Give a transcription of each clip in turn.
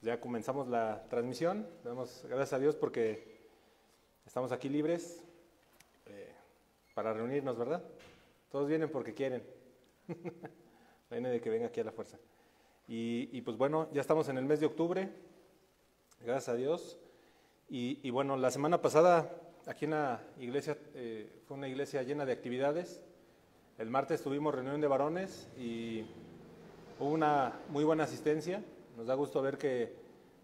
Ya comenzamos la transmisión. Damos gracias a Dios porque estamos aquí libres para reunirnos, ¿verdad? Todos vienen porque quieren. No hay nadie que venga aquí a la fuerza. Y pues bueno, ya estamos en el mes de octubre, gracias a Dios. Y bueno, la semana pasada aquí en la iglesia fue una iglesia llena de actividades. El martes tuvimos reunión de varones y hubo una muy buena asistencia. Nos da gusto ver que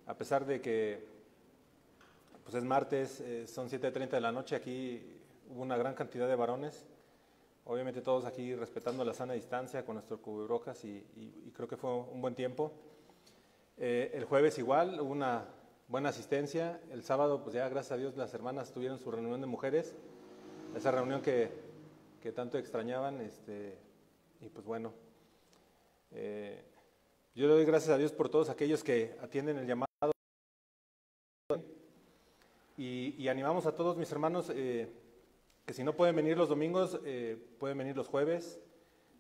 a pesar de que pues es martes, son 7:30 de la noche, aquí hubo una gran cantidad de varones. Obviamente todos aquí respetando la sana distancia con nuestro cubrebocas y creo que fue un buen tiempo. El jueves igual, hubo una buena asistencia. El sábado, pues ya gracias a Dios las hermanas tuvieron su reunión de mujeres, esa reunión que tanto extrañaban, y pues bueno, yo le doy gracias a Dios por todos aquellos que atienden el llamado y animamos a todos mis hermanos que si no pueden venir los domingos, pueden venir los jueves.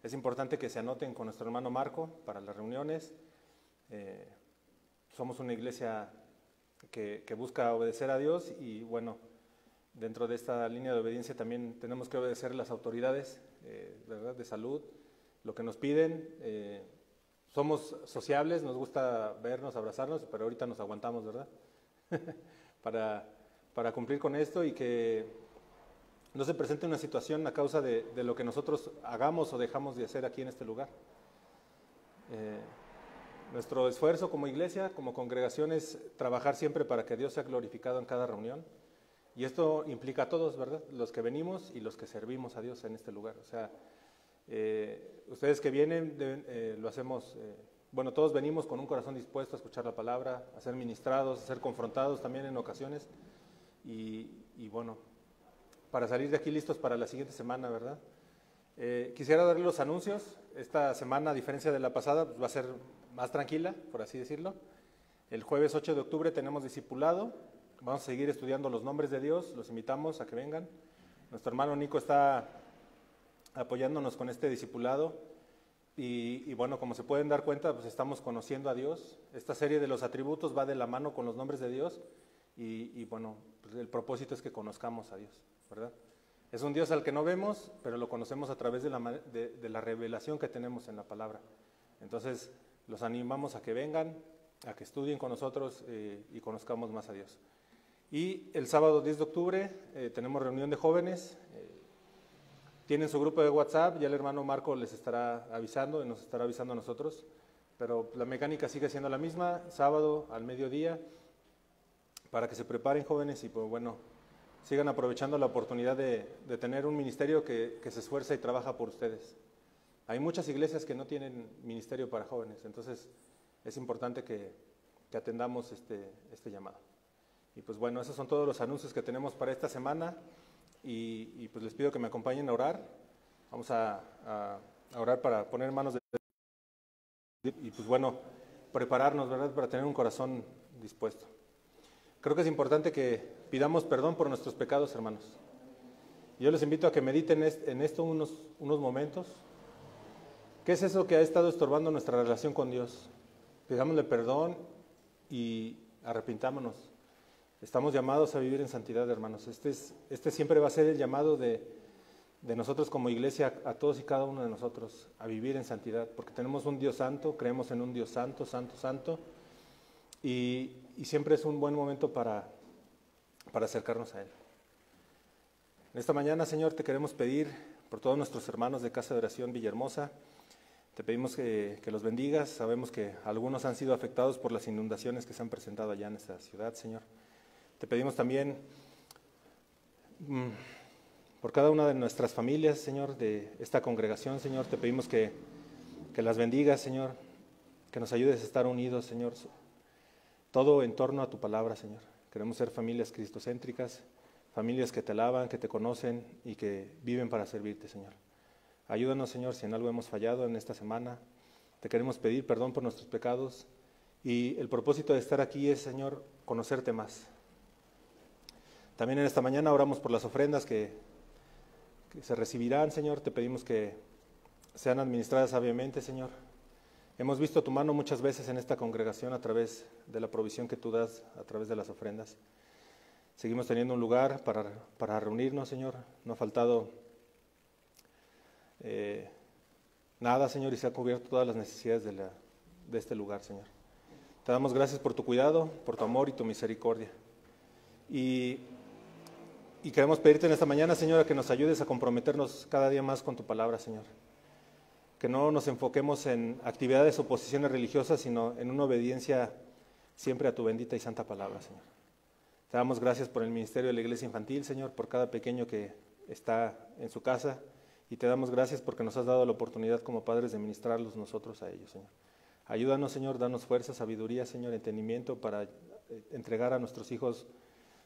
Es importante que se anoten con nuestro hermano Marco para las reuniones. Somos una iglesia que busca obedecer a Dios y bueno, dentro de esta línea de obediencia también tenemos que obedecer las autoridades, ¿verdad?, de salud, lo que nos piden. Somos sociables, nos gusta vernos, abrazarnos, pero ahorita nos aguantamos, ¿verdad? para cumplir con esto y que no se presente una situación a causa de lo que nosotros hagamos o dejamos de hacer aquí en este lugar. Nuestro esfuerzo como iglesia, como congregación, es trabajar siempre para que Dios sea glorificado en cada reunión. Y esto implica a todos, ¿verdad? Los que venimos y los que servimos a Dios en este lugar. O sea, ustedes que vienen, lo hacemos, bueno, todos venimos con un corazón dispuesto a escuchar la palabra, a ser ministrados, a ser confrontados también en ocasiones. Y bueno, para salir de aquí listos para la siguiente semana, ¿verdad? Quisiera darle los anuncios. Esta semana, a diferencia de la pasada, pues va a ser más tranquila, por así decirlo. El jueves 8 de octubre tenemos discipulado. Vamos a seguir estudiando los nombres de Dios. Los invitamos a que vengan. Nuestro hermano Nico está apoyándonos con este discipulado. Y bueno, como se pueden dar cuenta, pues estamos conociendo a Dios. Esta serie de los atributos va de la mano con los nombres de Dios. Y bueno, pues el propósito es que conozcamos a Dios, ¿verdad? Es un Dios al que no vemos, pero lo conocemos a través de la revelación que tenemos en la palabra. Entonces, los animamos a que vengan, a que estudien con nosotros y conozcamos más a Dios. Y el sábado 10 de octubre tenemos reunión de jóvenes. Tienen su grupo de WhatsApp, ya el hermano Marco les estará avisando y nos estará avisando a nosotros. Pero la mecánica sigue siendo la misma, sábado al mediodía, para que se preparen jóvenes y pues bueno, sigan aprovechando la oportunidad de tener un ministerio que se esfuerza y trabaja por ustedes. Hay muchas iglesias que no tienen ministerio para jóvenes, entonces es importante que atendamos este llamado. Y pues bueno, esos son todos los anuncios que tenemos para esta semana y pues les pido que me acompañen a orar. Vamos a orar para poner manos de y pues bueno, prepararnos, ¿verdad?, para tener un corazón dispuesto. Creo que es importante que pidamos perdón por nuestros pecados, hermanos. Yo les invito a que mediten en esto unos momentos. ¿Qué es eso que ha estado estorbando nuestra relación con Dios? Pidámosle perdón y arrepintámonos. Estamos llamados a vivir en santidad, hermanos. Este siempre va a ser el llamado de nosotros como iglesia, a todos y cada uno de nosotros, a vivir en santidad, porque tenemos un Dios santo, creemos en un Dios santo, santo, santo, y siempre es un buen momento para acercarnos a Él. En esta mañana, Señor, te queremos pedir por todos nuestros hermanos de Casa de Oración Villahermosa. Te pedimos que los bendigas. Sabemos que algunos han sido afectados por las inundaciones que se han presentado allá en esta ciudad, Señor. Te pedimos también por cada una de nuestras familias, Señor, de esta congregación, Señor. Te pedimos que las bendigas, Señor, que nos ayudes a estar unidos, Señor. Todo en torno a tu palabra, Señor. Queremos ser familias cristocéntricas, familias que te alaban, que te conocen y que viven para servirte, Señor. Ayúdanos, Señor, si en algo hemos fallado en esta semana. Te queremos pedir perdón por nuestros pecados y el propósito de estar aquí es, Señor, conocerte más. También en esta mañana oramos por las ofrendas que se recibirán, Señor. Te pedimos que sean administradas sabiamente, Señor. Hemos visto tu mano muchas veces en esta congregación a través de la provisión que tú das, a través de las ofrendas. Seguimos teniendo un lugar para reunirnos, Señor. No ha faltado nada, Señor, y se ha cubierto todas las necesidades de este lugar, Señor. Te damos gracias por tu cuidado, por tu amor y tu misericordia. Y queremos pedirte en esta mañana, Señor, que nos ayudes a comprometernos cada día más con tu palabra, Señor. Que no nos enfoquemos en actividades o posiciones religiosas, sino en una obediencia siempre a tu bendita y santa palabra, Señor. Te damos gracias por el ministerio de la Iglesia Infantil, Señor, por cada pequeño que está en su casa, y te damos gracias porque nos has dado la oportunidad como padres de ministrarlos nosotros a ellos, Señor. Ayúdanos, Señor, danos fuerza, sabiduría, Señor, entendimiento para entregar a nuestros hijos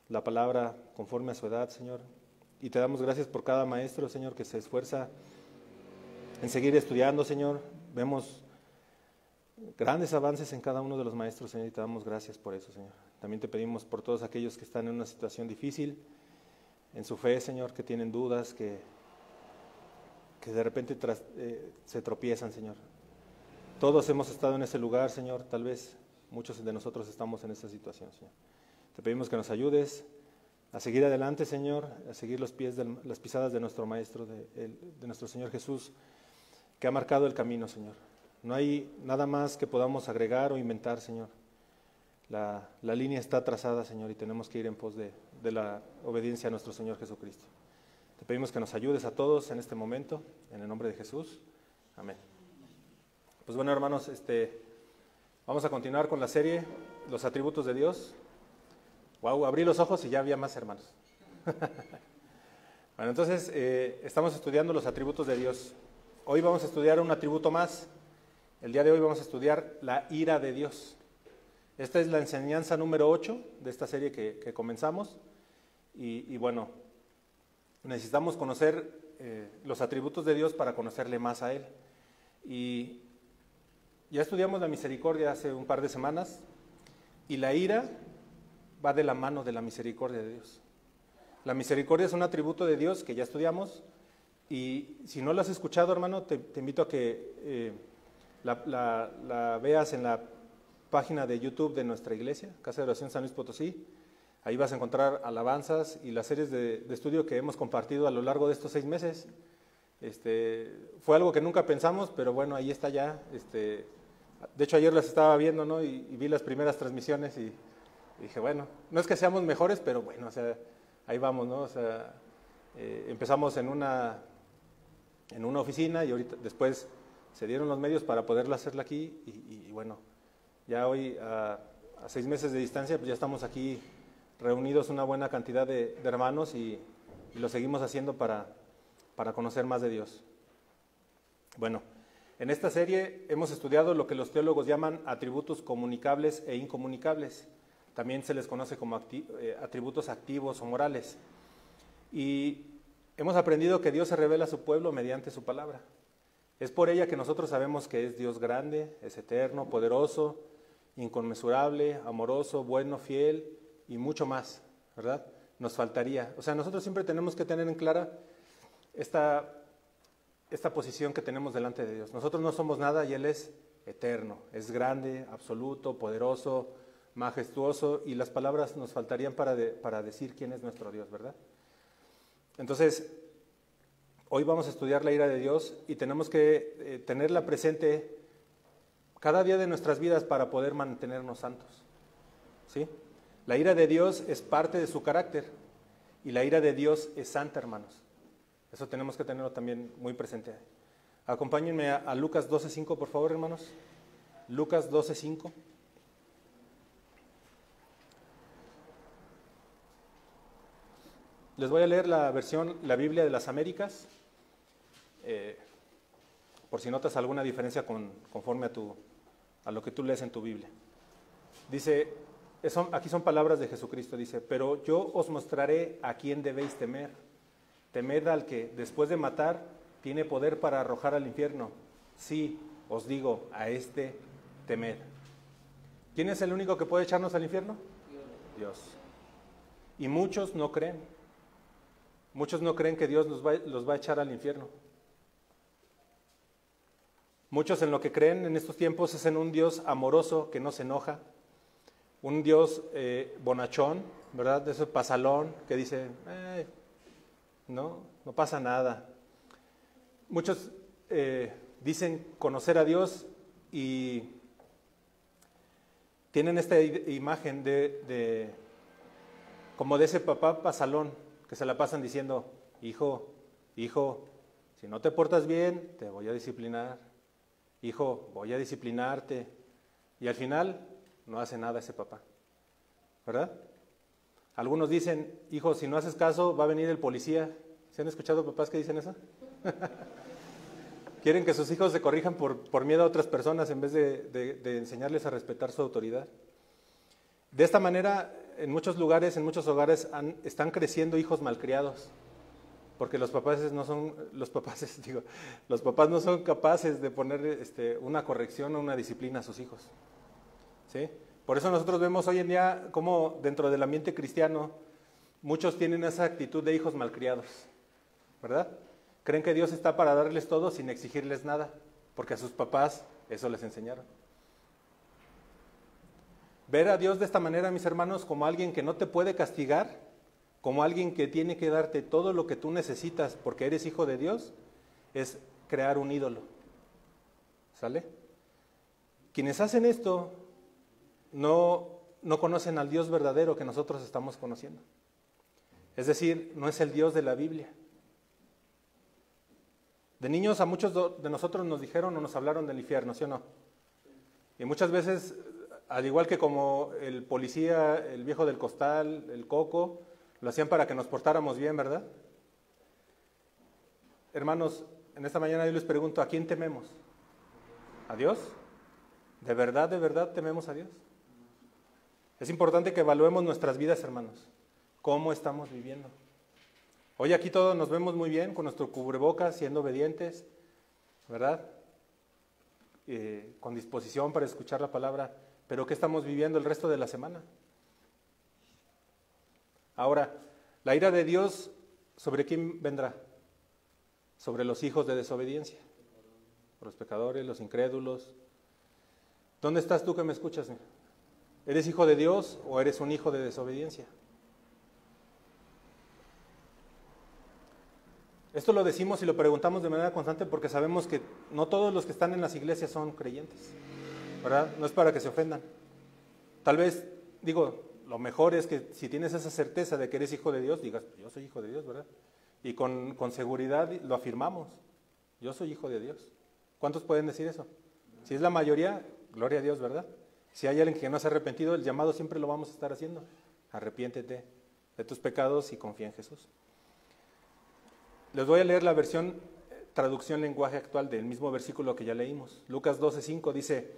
la palabra conforme a su edad, Señor. Y te damos gracias por cada maestro, Señor, que se esfuerza en seguir estudiando, Señor. Vemos grandes avances en cada uno de los maestros, Señor, y te damos gracias por eso, Señor. También te pedimos por todos aquellos que están en una situación difícil, en su fe, Señor, que tienen dudas, que de repente se tropiezan, Señor. Todos hemos estado en ese lugar, Señor, tal vez muchos de nosotros estamos en esta situación, Señor. Te pedimos que nos ayudes a seguir adelante, Señor, a seguir las pisadas de nuestro Maestro, de nuestro Señor Jesús, que ha marcado el camino, Señor. No hay nada más que podamos agregar o inventar, Señor. La línea está trazada, Señor, y tenemos que ir en pos de la obediencia a nuestro Señor Jesucristo. Te pedimos que nos ayudes a todos en este momento, en el nombre de Jesús. Amén. Pues bueno, hermanos, vamos a continuar con la serie Los atributos de Dios. Wow, abrí los ojos y ya había más hermanos. Bueno, entonces estamos estudiando los atributos de Dios. Hoy vamos a estudiar un atributo más. El día de hoy vamos a estudiar la ira de Dios. Esta es la enseñanza número 8 de esta serie que comenzamos. Y bueno, necesitamos conocer los atributos de Dios para conocerle más a Él. Y ya estudiamos la misericordia hace un par de semanas, y la ira va de la mano de la misericordia de Dios. La misericordia es un atributo de Dios que ya estudiamos, y si no lo has escuchado, hermano, te invito a que la veas en la página de YouTube de nuestra iglesia, Casa de Oración San Luis Potosí. Ahí vas a encontrar alabanzas y las series de estudio que hemos compartido a lo largo de estos 6 meses. Fue algo que nunca pensamos, pero bueno, ahí está ya. De hecho, ayer las estaba viendo, ¿no? Y vi las primeras transmisiones y dije, bueno, no es que seamos mejores, pero bueno, o sea, ahí vamos, ¿no? O sea, empezamos en una oficina y ahorita después se dieron los medios para poderlo hacerla aquí y bueno, ya hoy a 6 meses de distancia, pues ya estamos aquí reunidos una buena cantidad de hermanos y lo seguimos haciendo para conocer más de Dios. Bueno, en esta serie hemos estudiado lo que los teólogos llaman atributos comunicables e incomunicables. También se les conoce como atributos activos o morales. Y hemos aprendido que Dios se revela a su pueblo mediante su palabra. Es por ella que nosotros sabemos que es Dios grande, es eterno, poderoso, inconmensurable, amoroso, bueno, fiel y mucho más, ¿verdad? Nos faltaría. O sea, nosotros siempre tenemos que tener en clara esta posición que tenemos delante de Dios. Nosotros no somos nada y Él es eterno, es grande, absoluto, poderoso, majestuoso, y las palabras nos faltarían para decir quién es nuestro Dios, ¿verdad? Entonces, hoy vamos a estudiar la ira de Dios y tenemos que tenerla presente cada día de nuestras vidas para poder mantenernos santos, ¿sí? La ira de Dios es parte de su carácter y la ira de Dios es santa, hermanos. Eso tenemos que tenerlo también muy presente. Acompáñenme a Lucas 12:5, por favor, hermanos. Lucas 12:5. Les voy a leer la Biblia de las Américas, por si notas alguna diferencia conforme a lo que tú lees en tu Biblia. Dice, aquí son palabras de Jesucristo, dice, pero yo os mostraré a quién debéis temer. Temed al que, después de matar, tiene poder para arrojar al infierno. Sí, os digo, a este temed. ¿Quién es el único que puede echarnos al infierno? Dios. Y muchos no creen. Muchos no creen que Dios los va a echar al infierno. Muchos en lo que creen en estos tiempos es en un Dios amoroso que no se enoja, un Dios bonachón, ¿verdad? De ese pasalón que dice, no pasa nada. Muchos dicen conocer a Dios y tienen esta imagen como de ese papá pasalón que se la pasan diciendo, hijo, si no te portas bien, te voy a disciplinar. Hijo, voy a disciplinarte. Y al final no hace nada ese papá, ¿verdad? Algunos dicen, hijo, si no haces caso, va a venir el policía. ¿Se han escuchado papás que dicen eso? Quieren que sus hijos se corrijan por miedo a otras personas en vez de enseñarles a respetar su autoridad. De esta manera, en muchos lugares, en muchos hogares, están creciendo hijos malcriados, porque los papás no son capaces de poner una corrección o una disciplina a sus hijos. ¿Sí? Por eso nosotros vemos hoy en día cómo dentro del ambiente cristiano muchos tienen esa actitud de hijos malcriados, ¿verdad? Creen que Dios está para darles todo sin exigirles nada, porque a sus papás eso les enseñaron. Ver a Dios de esta manera, mis hermanos, como alguien que no te puede castigar, como alguien que tiene que darte todo lo que tú necesitas porque eres hijo de Dios, es crear un ídolo. ¿Sale? Quienes hacen esto no conocen al Dios verdadero que nosotros estamos conociendo. Es decir, no es el Dios de la Biblia. De niños a muchos de nosotros nos dijeron o nos hablaron del infierno, ¿sí o no? Y muchas veces, al igual que como el policía, el viejo del costal, el coco, lo hacían para que nos portáramos bien, ¿verdad? Hermanos, en esta mañana yo les pregunto, ¿a quién tememos? ¿A Dios? ¿De verdad tememos a Dios? Es importante que evaluemos nuestras vidas, hermanos. ¿Cómo estamos viviendo? Hoy aquí todos nos vemos muy bien, con nuestro cubrebocas, siendo obedientes, ¿verdad? Con disposición para escuchar la palabra. Pero ¿qué estamos viviendo el resto de la semana? Ahora, la ira de Dios, ¿sobre quién vendrá? Sobre los hijos de desobediencia, los pecadores, los incrédulos. ¿Dónde estás tú que me escuchas? ¿Eres hijo de Dios o eres un hijo de desobediencia? Esto lo decimos y lo preguntamos de manera constante porque sabemos que no todos los que están en las iglesias son creyentes, ¿verdad? No es para que se ofendan. Tal vez, lo mejor es que si tienes esa certeza de que eres hijo de Dios, digas, yo soy hijo de Dios, ¿verdad? Y con seguridad lo afirmamos, yo soy hijo de Dios. ¿Cuántos pueden decir eso? Si es la mayoría, gloria a Dios, ¿verdad? Si hay alguien que no se ha arrepentido, el llamado siempre lo vamos a estar haciendo. Arrepiéntete de tus pecados y confía en Jesús. Les voy a leer la traducción lenguaje actual del mismo versículo que ya leímos. Lucas 12:5 dice,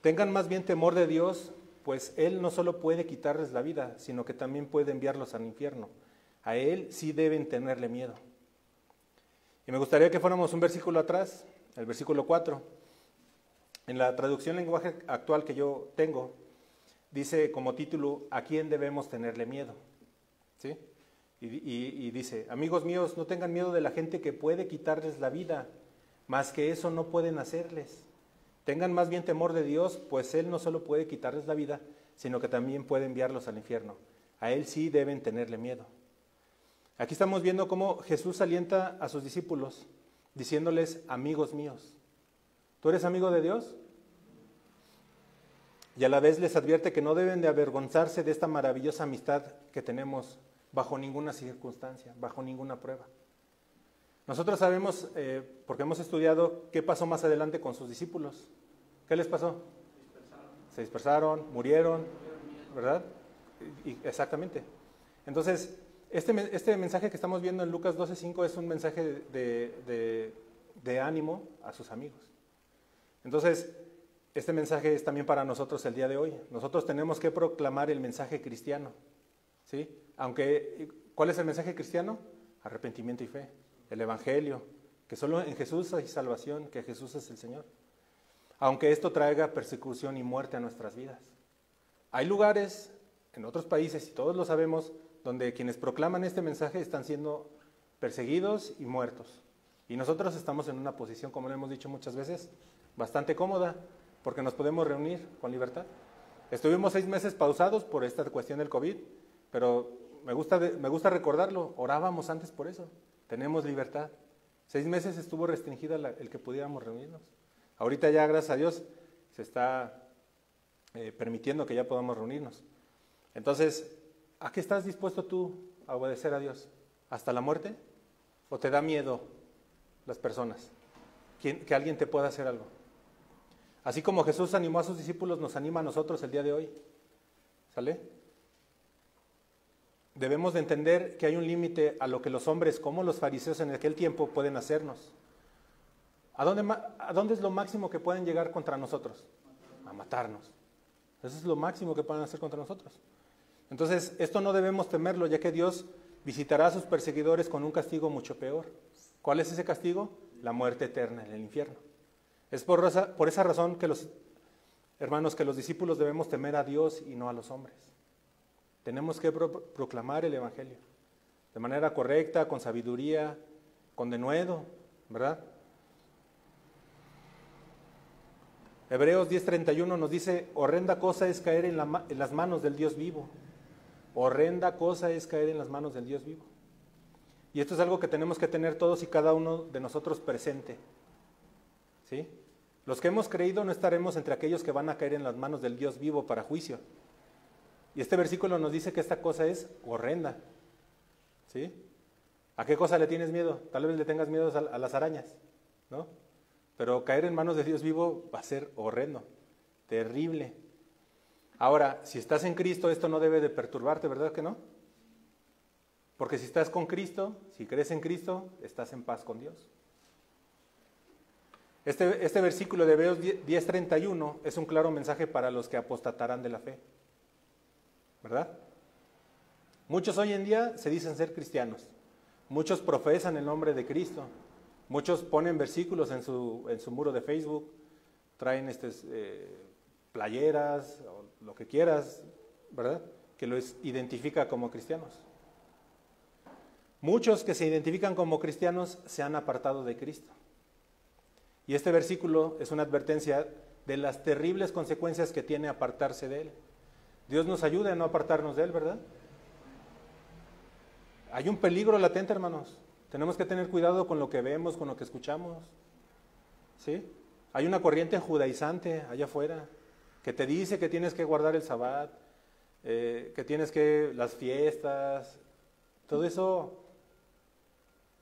tengan más bien temor de Dios, pues Él no solo puede quitarles la vida, sino que también puede enviarlos al infierno. A Él sí deben tenerle miedo. Y me gustaría que fuéramos un versículo atrás, el versículo 4. En la traducción lenguaje actual que yo tengo, dice como título, ¿a quién debemos tenerle miedo? ¿Sí? Y dice, amigos míos, no tengan miedo de la gente que puede quitarles la vida, más que eso no pueden hacerles. Tengan más bien temor de Dios, pues Él no solo puede quitarles la vida, sino que también puede enviarlos al infierno. A Él sí deben tenerle miedo. Aquí estamos viendo cómo Jesús alienta a sus discípulos, diciéndoles, amigos míos. ¿Tú eres amigo de Dios? Y a la vez les advierte que no deben de avergonzarse de esta maravillosa amistad que tenemos bajo ninguna circunstancia, bajo ninguna prueba. Nosotros sabemos, porque hemos estudiado, qué pasó más adelante con sus discípulos. ¿Qué les pasó? Se dispersaron, murieron, ¿verdad? Exactamente. Entonces, este mensaje que estamos viendo en Lucas 12:5 es un mensaje de ánimo a sus amigos. Entonces, este mensaje es también para nosotros el día de hoy. Nosotros tenemos que proclamar el mensaje cristiano, ¿sí? ¿Cuál es el mensaje cristiano? Arrepentimiento y fe, el evangelio, que solo en Jesús hay salvación, que Jesús es el Señor. Aunque esto traiga persecución y muerte a nuestras vidas. Hay lugares, en otros países, y todos lo sabemos, donde quienes proclaman este mensaje están siendo perseguidos y muertos. Y nosotros estamos en una posición, como lo hemos dicho muchas veces, bastante cómoda, porque nos podemos reunir con libertad. Estuvimos 6 meses pausados por esta cuestión del COVID, pero me gusta recordarlo, orábamos antes por eso, tenemos libertad. 6 meses estuvo restringida el que pudiéramos reunirnos. Ahorita ya, gracias a Dios, se está permitiendo que ya podamos reunirnos. Entonces, ¿a qué estás dispuesto tú a obedecer a Dios? ¿Hasta la muerte? ¿O te da miedo las personas? Que alguien te pueda hacer algo. Así como Jesús animó a sus discípulos, nos anima a nosotros el día de hoy. ¿Sale? Debemos de entender que hay un límite a lo que los hombres, como los fariseos en aquel tiempo, pueden hacernos. ¿A dónde es lo máximo que pueden llegar contra nosotros? A matarnos. Eso es lo máximo que pueden hacer contra nosotros. Entonces, esto no debemos temerlo, ya que Dios visitará a sus perseguidores con un castigo mucho peor. ¿Cuál es ese castigo? La muerte eterna en el infierno. Es por esa razón que hermanos, que los discípulos debemos temer a Dios y no a los hombres. Tenemos que proclamar el Evangelio de manera correcta, con sabiduría, con denuedo, ¿verdad? Hebreos 10:31 nos dice, horrenda cosa es caer en las manos del Dios vivo. Horrenda cosa es caer en las manos del Dios vivo. Y esto es algo que tenemos que tener todos y cada uno de nosotros presente. ¿Sí? Los que hemos creído no estaremos entre aquellos que van a caer en las manos del Dios vivo para juicio. Y este versículo nos dice que esta cosa es horrenda. ¿Sí? ¿A qué cosa le tienes miedo? Tal vez le tengas miedo a las arañas, ¿no? Pero caer en manos de Dios vivo va a ser horrendo, terrible. Ahora, si estás en Cristo, esto no debe de perturbarte, ¿verdad que no? Porque si estás con Cristo, si crees en Cristo, estás en paz con Dios. Este versículo de Hebreos 10:31 es un claro mensaje para los que apostatarán de la fe, ¿verdad? Muchos hoy en día se dicen ser cristianos, muchos profesan el nombre de Cristo, muchos ponen versículos en su muro de Facebook, traen playeras o lo que quieras, ¿verdad? Que los identifica como cristianos. Muchos que se identifican como cristianos se han apartado de Cristo. Y este versículo es una advertencia de las terribles consecuencias que tiene apartarse de Él. Dios nos ayude a no apartarnos de Él, ¿verdad? Hay un peligro latente, hermanos. Tenemos que tener cuidado con lo que vemos, con lo que escuchamos. ¿Sí? Hay una corriente judaizante allá afuera que te dice que tienes que guardar el Sabbat, que tienes que las fiestas, todo eso.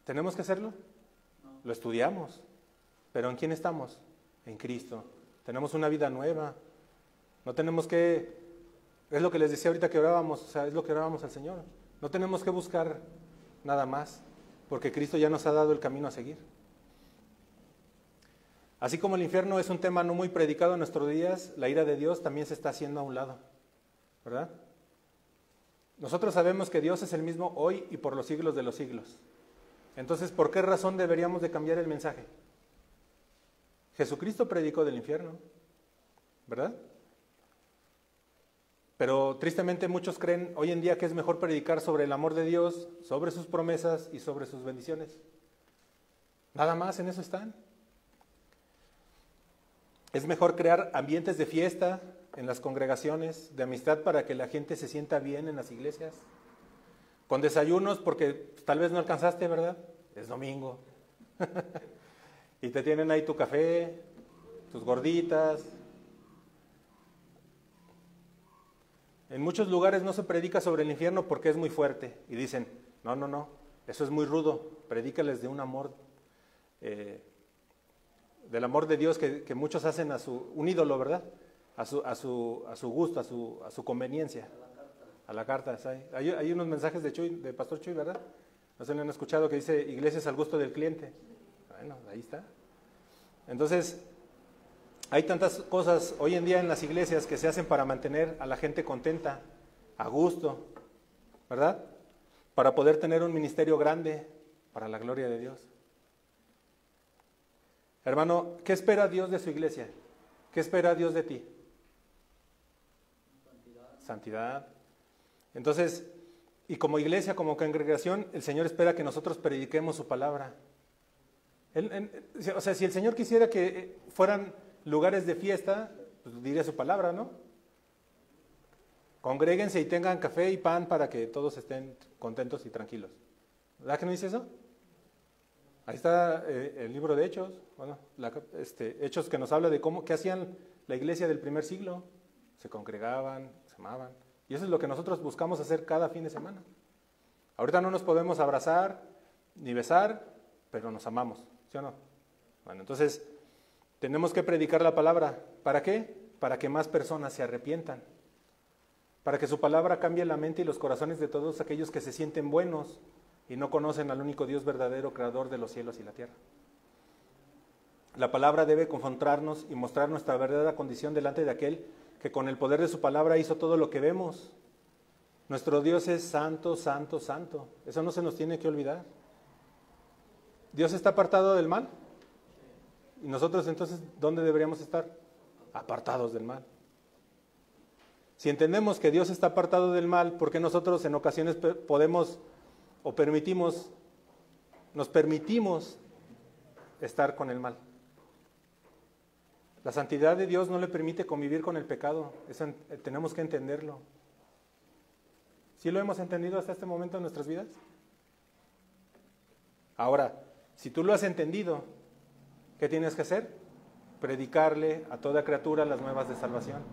¿Tenemos que hacerlo? No. Lo estudiamos. ¿Pero en quién estamos? En Cristo. Tenemos una vida nueva. No tenemos que, es lo que les decía ahorita que orábamos, o sea, es lo que orábamos al Señor. No tenemos que buscar nada más, porque Cristo ya nos ha dado el camino a seguir. Así como el infierno es un tema no muy predicado en nuestros días, la ira de Dios también se está haciendo a un lado, ¿verdad? Nosotros sabemos que Dios es el mismo hoy y por los siglos de los siglos. Entonces, ¿por qué razón deberíamos de cambiar el mensaje? Jesucristo predicó del infierno, ¿verdad? Pero tristemente muchos creen hoy en día que es mejor predicar sobre el amor de Dios, sobre sus promesas y sobre sus bendiciones. Nada más en eso están. Es mejor crear ambientes de fiesta en las congregaciones, de amistad para que la gente se sienta bien en las iglesias. Con desayunos porque tal vez no alcanzaste, ¿verdad? Es domingo. Y te tienen ahí tu café, tus gorditas. En muchos lugares no se predica sobre el infierno porque es muy fuerte. Y dicen, no, eso es muy rudo. Predícales de un amor, del amor de Dios que muchos hacen un ídolo, ¿verdad? A su gusto, a su conveniencia. A la carta. Hay unos mensajes de Pastor Chuy, ¿verdad? No se le han escuchado que dice, iglesias al gusto del cliente. Bueno, ahí está. Entonces, hay tantas cosas hoy en día en las iglesias que se hacen para mantener a la gente contenta, a gusto, ¿verdad? Para poder tener un ministerio grande para la gloria de Dios. Hermano, ¿qué espera Dios de su iglesia? ¿Qué espera Dios de ti? Santidad. Entonces, y como iglesia, como congregación, el Señor espera que nosotros prediquemos su palabra. O sea, si el Señor quisiera que fueran lugares de fiesta, pues diría su palabra, ¿no? Congréguense y tengan café y pan para que todos estén contentos y tranquilos. ¿Verdad que no dice eso? Ahí está el libro de Hechos, bueno, Hechos que nos habla de qué hacían la iglesia del primer siglo. Se congregaban, se amaban. Y eso es lo que nosotros buscamos hacer cada fin de semana. Ahorita no nos podemos abrazar ni besar, pero nos amamos, ¿sí o no? Bueno, entonces tenemos que predicar la palabra. ¿Para qué? Para que más personas se arrepientan. Para que su palabra cambie la mente y los corazones de todos aquellos que se sienten buenos y no conocen al único Dios verdadero, creador de los cielos y la tierra. La palabra debe confrontarnos y mostrar nuestra verdadera condición delante de aquel que con el poder de su palabra hizo todo lo que vemos. Nuestro Dios es santo, santo, santo. Eso no se nos tiene que olvidar. ¿Dios está apartado del mal? ¿Y nosotros entonces dónde deberíamos estar? Apartados del mal. Si entendemos que Dios está apartado del mal, ¿por qué nosotros en ocasiones podemos o nos permitimos estar con el mal? La santidad de Dios no le permite convivir con el pecado. Eso tenemos que entenderlo. ¿Sí lo hemos entendido hasta este momento en nuestras vidas? Ahora, si tú lo has entendido, ¿qué tienes que hacer? Predicarle a toda criatura las nuevas de salvación.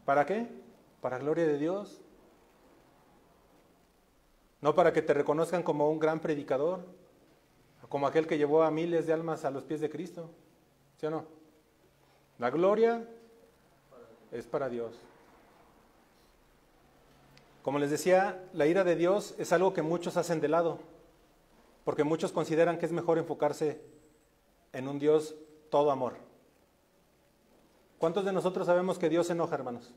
¿Para qué? Para gloria de Dios. No para que te reconozcan como un gran predicador, como aquel que llevó a miles de almas a los pies de Cristo. ¿Sí o no? La gloria es para Dios. Como les decía, la ira de Dios es algo que muchos hacen de lado, porque muchos consideran que es mejor enfocarse en un Dios todo amor. ¿Cuántos de nosotros sabemos que Dios se enoja, hermanos?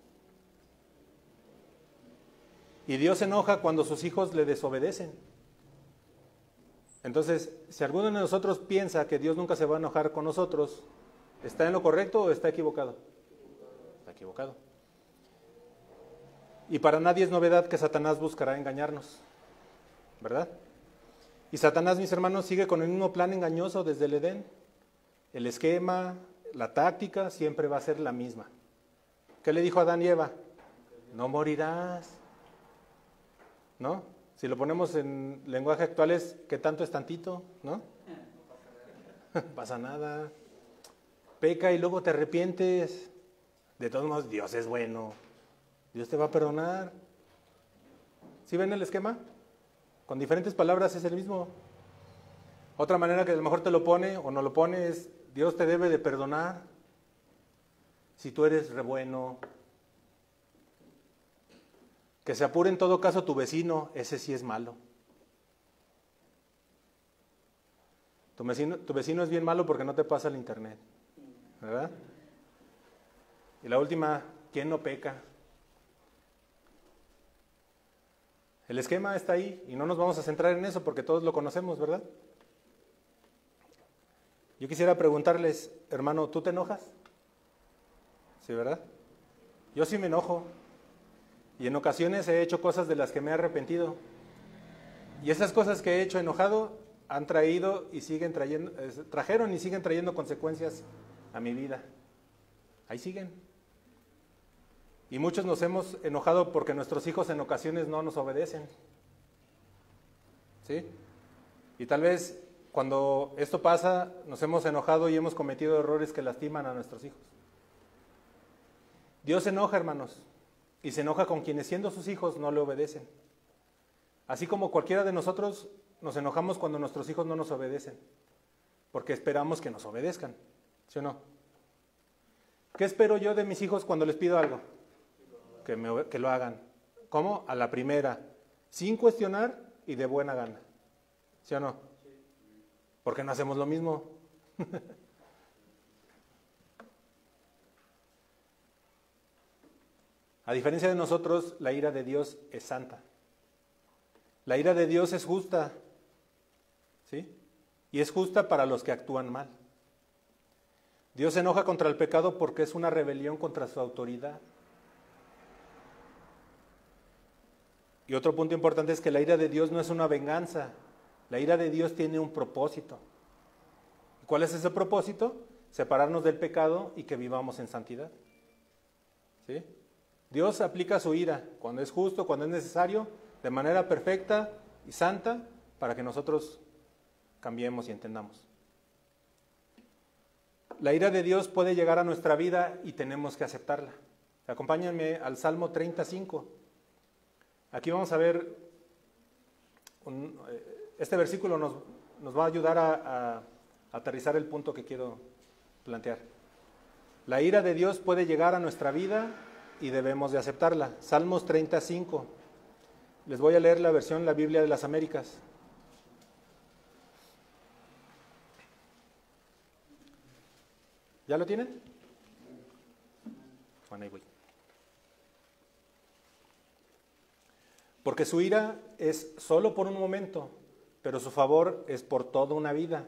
Y Dios se enoja cuando sus hijos le desobedecen. Entonces, si alguno de nosotros piensa que Dios nunca se va a enojar con nosotros, ¿está en lo correcto o está equivocado? Está equivocado. Y para nadie es novedad que Satanás buscará engañarnos, ¿verdad? Y Satanás, mis hermanos, sigue con el mismo plan engañoso desde el Edén. El esquema, la táctica siempre va a ser la misma. ¿Qué le dijo a Adán y Eva? No morirás. ¿No? Si lo ponemos en lenguaje actual es ¿qué tanto es tantito? ¿No? No pasa nada. Peca y luego te arrepientes. De todos modos, Dios es bueno. Dios te va a perdonar. ¿Sí ven el esquema? Con diferentes palabras es el mismo. Otra manera que a lo mejor te lo pone o no lo pone es Dios te debe de perdonar si tú eres re bueno. Que se apure en todo caso tu vecino, ese sí es malo. Tu vecino es bien malo porque no te pasa el internet, ¿verdad? Y la última, ¿quién no peca? El esquema está ahí y no nos vamos a centrar en eso porque todos lo conocemos, ¿verdad? Yo quisiera preguntarles, hermano, ¿tú te enojas? Sí, ¿verdad? Yo sí me enojo. Y en ocasiones he hecho cosas de las que me he arrepentido. Y esas cosas que he hecho enojado han trajeron y siguen trayendo consecuencias a mi vida. Ahí siguen. Y muchos nos hemos enojado porque nuestros hijos en ocasiones no nos obedecen. ¿Sí? Y tal vez cuando esto pasa nos hemos enojado y hemos cometido errores que lastiman a nuestros hijos. Dios se enoja, hermanos. Y se enoja con quienes siendo sus hijos no le obedecen. Así como cualquiera de nosotros nos enojamos cuando nuestros hijos no nos obedecen. Porque esperamos que nos obedezcan. ¿Sí o no? ¿Qué espero yo de mis hijos cuando les pido algo? Que lo hagan. ¿Cómo? A la primera. Sin cuestionar y de buena gana. ¿Sí o no? ¿Por qué no hacemos lo mismo? A diferencia de nosotros, la ira de Dios es santa. La ira de Dios es justa, ¿sí? Y es justa para los que actúan mal. Dios se enoja contra el pecado porque es una rebelión contra su autoridad. Y otro punto importante es que la ira de Dios no es una venganza. La ira de Dios tiene un propósito. ¿Cuál es ese propósito? separarnos del pecado y que vivamos en santidad. ¿Sí? Dios aplica su ira cuando es justo, cuando es necesario, de manera perfecta y santa, para que nosotros cambiemos y entendamos. La ira de Dios puede llegar a nuestra vida y tenemos que aceptarla. Acompáñenme al Salmo 35. Aquí vamos a ver, este versículo nos va a ayudar a aterrizar el punto que quiero plantear. La ira de Dios puede llegar a nuestra vida y debemos de aceptarla. Salmos 35. Les voy a leer la versión, la Biblia de las Américas. ¿Ya lo tienen? Bueno, ahí voy. Porque su ira es solo por un momento, pero su favor es por toda una vida.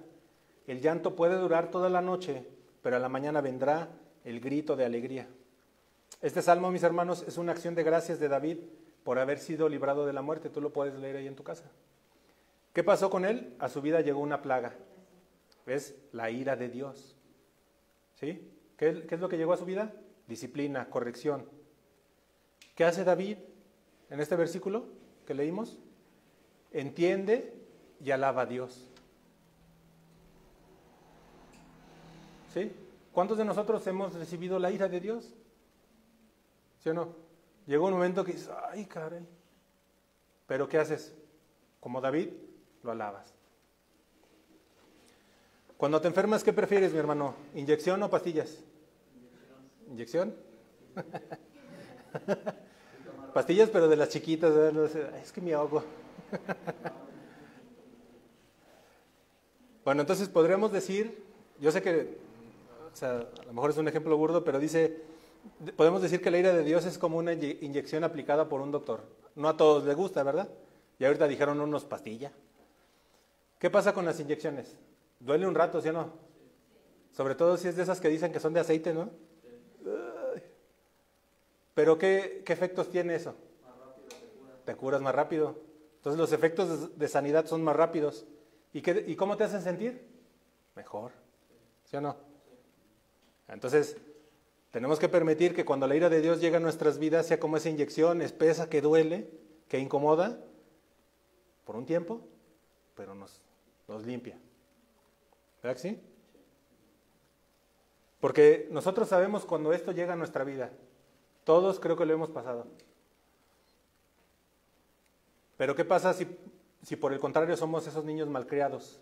El llanto puede durar toda la noche, pero a la mañana vendrá el grito de alegría. Este salmo, mis hermanos, es una acción de gracias de David por haber sido librado de la muerte. Tú lo puedes leer ahí en tu casa. ¿Qué pasó con él? A su vida llegó una plaga. ¿Ves? La ira de Dios. ¿Sí? ¿Qué es lo que llegó a su vida? Disciplina, corrección. ¿Qué hace David en este versículo que leímos? Entiende y alaba a Dios. ¿Sí? ¿Cuántos de nosotros hemos recibido la ira de Dios? ¿Sí o no? Llegó un momento que dices, ay, caray. ¿Pero qué haces? Como David, lo alabas. Cuando te enfermas, ¿qué prefieres, mi hermano? ¿Inyección o pastillas? ¿Inyección? Pastillas, pero de las chiquitas. Es que me ahogo. Bueno, entonces podríamos decir, yo sé que, o sea, a lo mejor es un ejemplo burdo, pero podemos decir que la ira de Dios es como una inyección aplicada por un doctor. No a todos les gusta, ¿verdad? Y ahorita dijeron unos pastilla. ¿Qué pasa con las inyecciones? Duele un rato, ¿sí o no? Sobre todo si es de esas que dicen que son de aceite, ¿no? Pero ¿qué efectos tiene eso? Más rápido te curas más rápido. Entonces los efectos de sanidad son más rápidos. ¿Y cómo te hacen sentir? Mejor. ¿Sí o no? Entonces, tenemos que permitir que cuando la ira de Dios llega a nuestras vidas, sea como esa inyección espesa que duele, que incomoda, por un tiempo, pero nos limpia. ¿Verdad que sí? Porque nosotros sabemos cuando esto llega a nuestra vida. Todos creo que lo hemos pasado. Pero ¿qué pasa si por el contrario somos esos niños malcriados?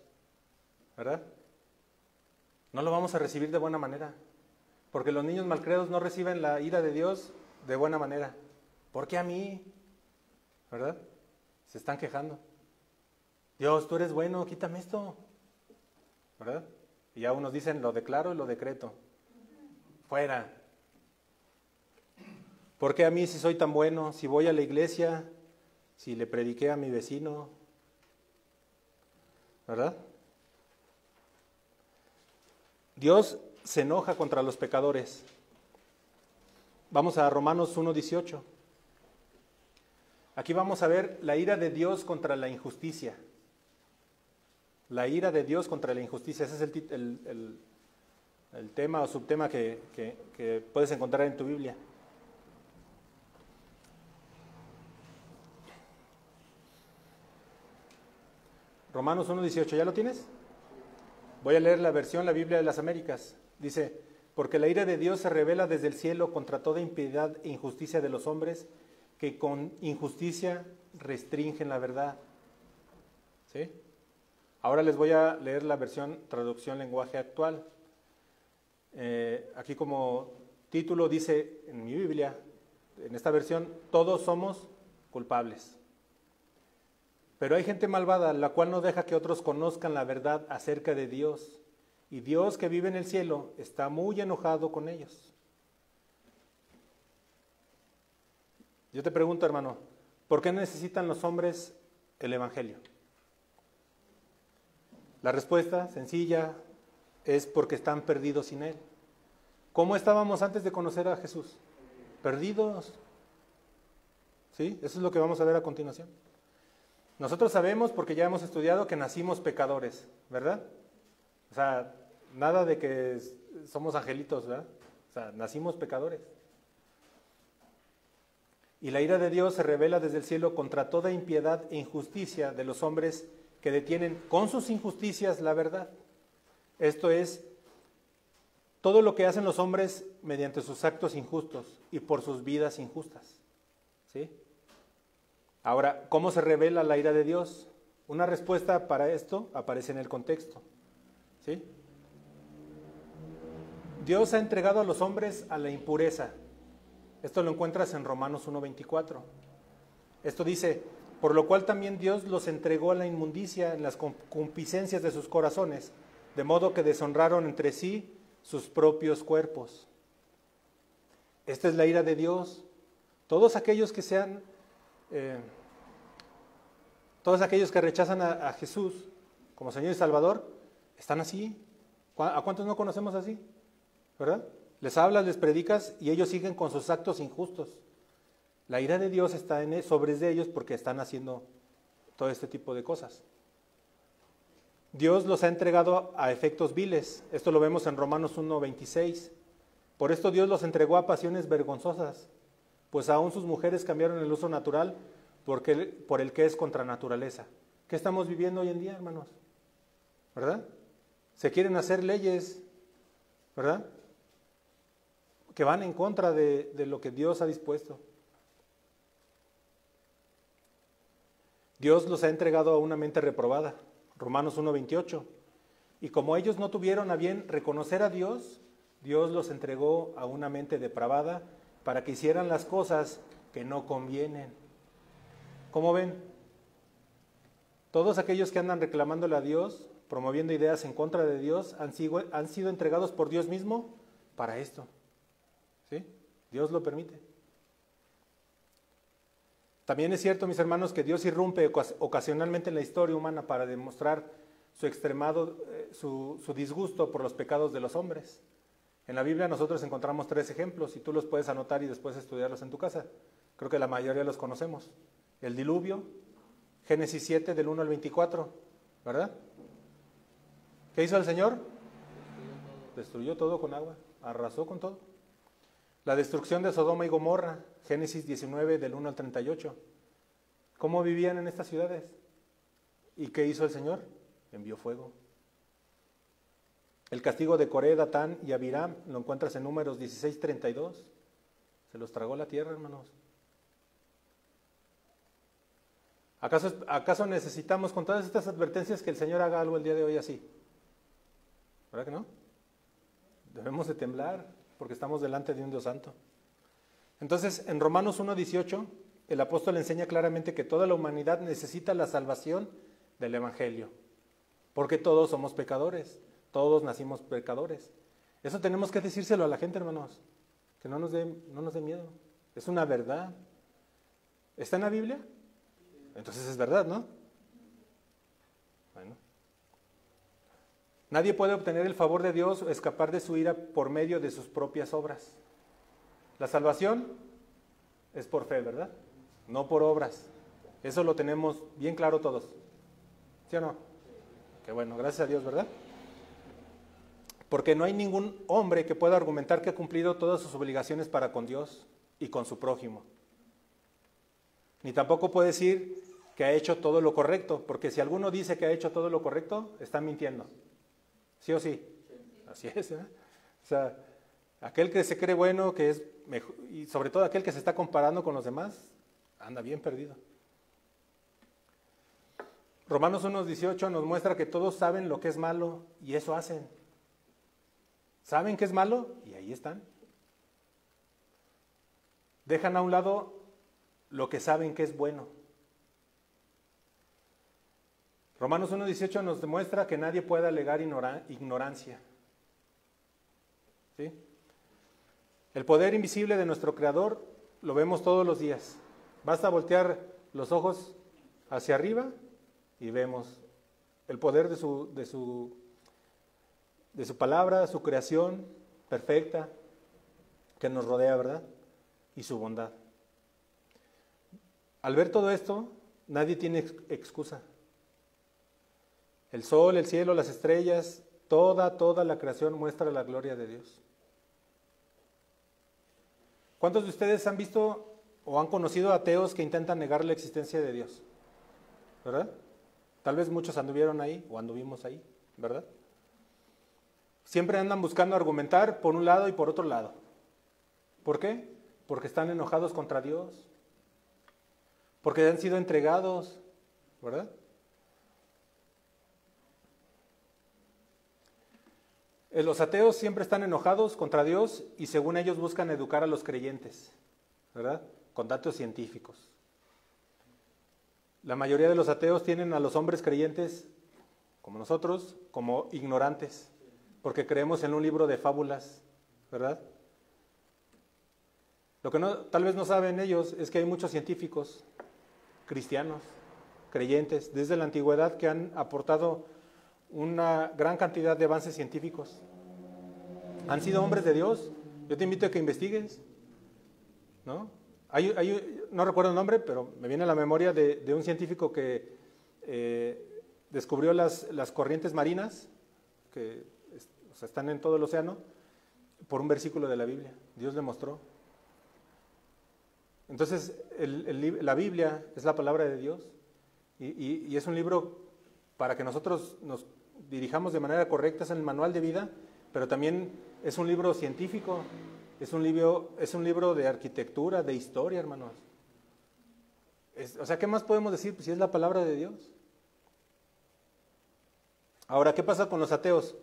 ¿Verdad? No lo vamos a recibir de buena manera. Porque los niños malcriados no reciben la ira de Dios de buena manera. ¿Por qué a mí? ¿Verdad? Se están quejando. Dios, tú eres bueno, quítame esto. ¿Verdad? Y ya unos dicen, lo declaro y lo decreto. Fuera. ¿Por qué a mí si soy tan bueno? Si voy a la iglesia, si le prediqué a mi vecino. ¿Verdad? Dios se enoja contra los pecadores. Vamos a Romanos 1:18. Aquí vamos a ver la ira de Dios contra la injusticia. La ira de Dios contra la injusticia. Ese es el tema o subtema que puedes encontrar en tu Biblia. Romanos 1:18, ¿ya lo tienes? Voy a leer la versión, la Biblia de las Américas. Dice, porque la ira de Dios se revela desde el cielo contra toda impiedad e injusticia de los hombres, que con injusticia restringen la verdad. ¿Sí? Ahora les voy a leer la versión, traducción lenguaje actual. Aquí como título dice en mi Biblia, en esta versión, todos somos culpables. Pero hay gente malvada, la cual no deja que otros conozcan la verdad acerca de Dios. Y Dios que vive en el cielo está muy enojado con ellos. Yo te pregunto, hermano, ¿por qué necesitan los hombres el Evangelio? La respuesta sencilla es porque están perdidos sin Él. ¿Cómo estábamos antes de conocer a Jesús? Perdidos. ¿Sí? Eso es lo que vamos a ver a continuación. Nosotros sabemos, porque ya hemos estudiado, que nacimos pecadores, ¿verdad? O sea, nada de que somos angelitos, ¿verdad? O sea, nacimos pecadores. Y la ira de Dios se revela desde el cielo contra toda impiedad e injusticia de los hombres que detienen con sus injusticias la verdad. Esto es, todo lo que hacen los hombres mediante sus actos injustos y por sus vidas injustas. ¿Sí? Ahora, ¿cómo se revela la ira de Dios? Una respuesta para esto aparece en el contexto. ¿Sí? Dios ha entregado a los hombres a la impureza. Esto lo encuentras en Romanos 1:24. Esto dice, por lo cual también Dios los entregó a la inmundicia en las concupiscencias de sus corazones, de modo que deshonraron entre sí sus propios cuerpos. Esta es la ira de Dios. Todos aquellos que todos aquellos que rechazan a Jesús como Señor y Salvador, están así. ¿A cuántos no conocemos así? ¿Verdad? Les hablas, les predicas y ellos siguen con sus actos injustos. La ira de Dios está sobre ellos porque están haciendo todo este tipo de cosas. Dios los ha entregado a efectos viles. Esto lo vemos en Romanos 1:26. Por esto Dios los entregó a pasiones vergonzosas, pues aún sus mujeres cambiaron el uso natural por el que es contra naturaleza. ¿Qué estamos viviendo hoy en día, hermanos? ¿Verdad? Se quieren hacer leyes, ¿verdad?, que van en contra de lo que Dios ha dispuesto. Dios los ha entregado a una mente reprobada, Romanos 1:28. Y como ellos no tuvieron a bien reconocer a Dios, Dios los entregó a una mente depravada para que hicieran las cosas que no convienen. ¿Cómo ven? Todos aquellos que andan reclamándole a Dios, promoviendo ideas en contra de Dios, han sido entregados por Dios mismo para esto. ¿Sí? Dios lo permite. También es cierto, mis hermanos, que Dios irrumpe ocasionalmente en la historia humana para demostrar su disgusto por los pecados de los hombres. En la Biblia nosotros encontramos 3 ejemplos y tú los puedes anotar y después estudiarlos en tu casa. Creo que la mayoría los conocemos. El diluvio, Génesis 7 del 1 al 24, ¿verdad? ¿Qué hizo el Señor? Destruyó todo con agua, arrasó con todo. La destrucción de Sodoma y Gomorra, Génesis 19 del 1 al 38. ¿Cómo vivían en estas ciudades? ¿Y qué hizo el Señor? Envió fuego. El castigo de Coré, Datán y Abiram lo encuentras en Números 16:32. Se los tragó la tierra, hermanos. ¿Acaso necesitamos con todas estas advertencias que el Señor haga algo el día de hoy así? ¿Verdad que no? Debemos de temblar porque estamos delante de un Dios santo. Entonces, en Romanos 1:18, el apóstol enseña claramente que toda la humanidad necesita la salvación del Evangelio, porque todos somos pecadores, todos nacimos pecadores. Eso tenemos que decírselo a la gente, hermanos, que no nos dé miedo. Es una verdad. ¿Está en la Biblia? Entonces es verdad, ¿no? Bueno. Nadie puede obtener el favor de Dios o escapar de su ira por medio de sus propias obras. La salvación es por fe, ¿verdad? No por obras. Eso lo tenemos bien claro todos. ¿Sí o no? Qué bueno, gracias a Dios, ¿verdad? Porque no hay ningún hombre que pueda argumentar que ha cumplido todas sus obligaciones para con Dios y con su prójimo. Ni tampoco puede decir que ha hecho todo lo correcto, porque si alguno dice que ha hecho todo lo correcto, está mintiendo. ¿Sí o sí? Así es, ¿eh? O sea, aquel que se cree bueno, que es mejor, y sobre todo aquel que se está comparando con los demás, anda bien perdido. Romanos 1:18 nos muestra que todos saben lo que es malo y eso hacen. ¿Saben qué es malo? Y ahí están. Dejan a un lado lo que saben que es bueno. Romanos 1:18 nos demuestra que nadie puede alegar ignorancia. ¿Sí? El poder invisible de nuestro Creador lo vemos todos los días. Basta voltear los ojos hacia arriba y vemos el poder de su palabra, su creación perfecta que nos rodea, ¿verdad? Y su bondad. Al ver todo esto, nadie tiene excusa. El sol, el cielo, las estrellas, toda la creación muestra la gloria de Dios. ¿Cuántos de ustedes han visto o han conocido ateos que intentan negar la existencia de Dios? ¿Verdad? Tal vez muchos anduvieron ahí o anduvimos ahí, ¿verdad? Siempre andan buscando argumentar por un lado y por otro lado. ¿Por qué? Porque están enojados contra Dios. Porque han sido entregados, ¿verdad? Los ateos siempre están enojados contra Dios y según ellos buscan educar a los creyentes, ¿verdad? Con datos científicos. La mayoría de los ateos tienen a los hombres creyentes, como nosotros, como ignorantes, porque creemos en un libro de fábulas, ¿verdad? Lo que tal vez no saben ellos es que hay muchos científicos cristianos, creyentes, desde la antigüedad que han aportado una gran cantidad de avances científicos. Han sido hombres de Dios. Yo te invito a que investigues, ¿no? No recuerdo el nombre, pero me viene a la memoria de un científico que descubrió las corrientes marinas, que están en todo el océano, por un versículo de la Biblia. Dios le mostró. Entonces, la Biblia es la palabra de Dios y es un libro para que nosotros nos dirijamos de manera correcta, es el manual de vida, pero también es un libro científico, es un libro de arquitectura, de historia, hermanos. O sea, ¿qué más podemos decir? Pues si es la palabra de Dios. Ahora, ¿qué pasa con los ateos?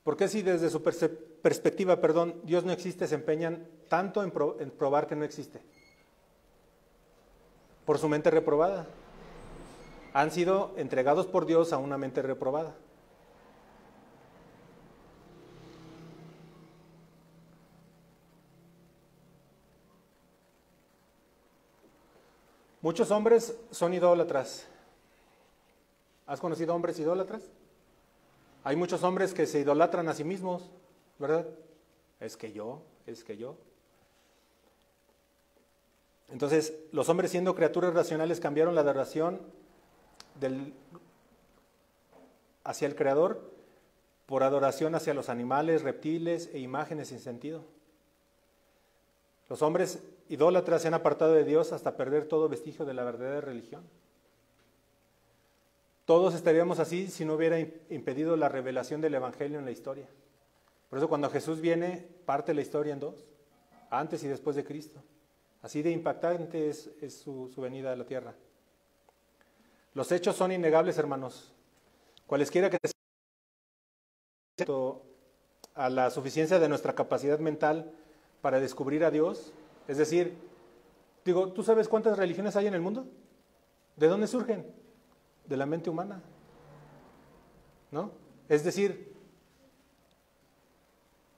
¿Por qué si desde su perspectiva, Dios no existe, se empeñan tanto en probar que no existe? Por su mente reprobada. Han sido entregados por Dios a una mente reprobada. Muchos hombres son idólatras. ¿Has conocido hombres idólatras? Hay muchos hombres que se idolatran a sí mismos, ¿verdad? Es que yo. Entonces, los hombres siendo criaturas racionales cambiaron la adoración hacia el Creador por adoración hacia los animales, reptiles e imágenes sin sentido. Los hombres idólatras se han apartado de Dios hasta perder todo vestigio de la verdadera religión. Todos estaríamos así si no hubiera impedido la revelación del Evangelio en la historia. Por eso cuando Jesús viene, parte la historia en dos, antes y después de Cristo. Así de impactante es su venida a la tierra. Los hechos son innegables, hermanos. Cualesquiera que sea a la suficiencia de nuestra capacidad mental para descubrir a Dios, es decir, ¿tú sabes cuántas religiones hay en el mundo? ¿De dónde surgen? De la mente humana, ¿no? Es decir,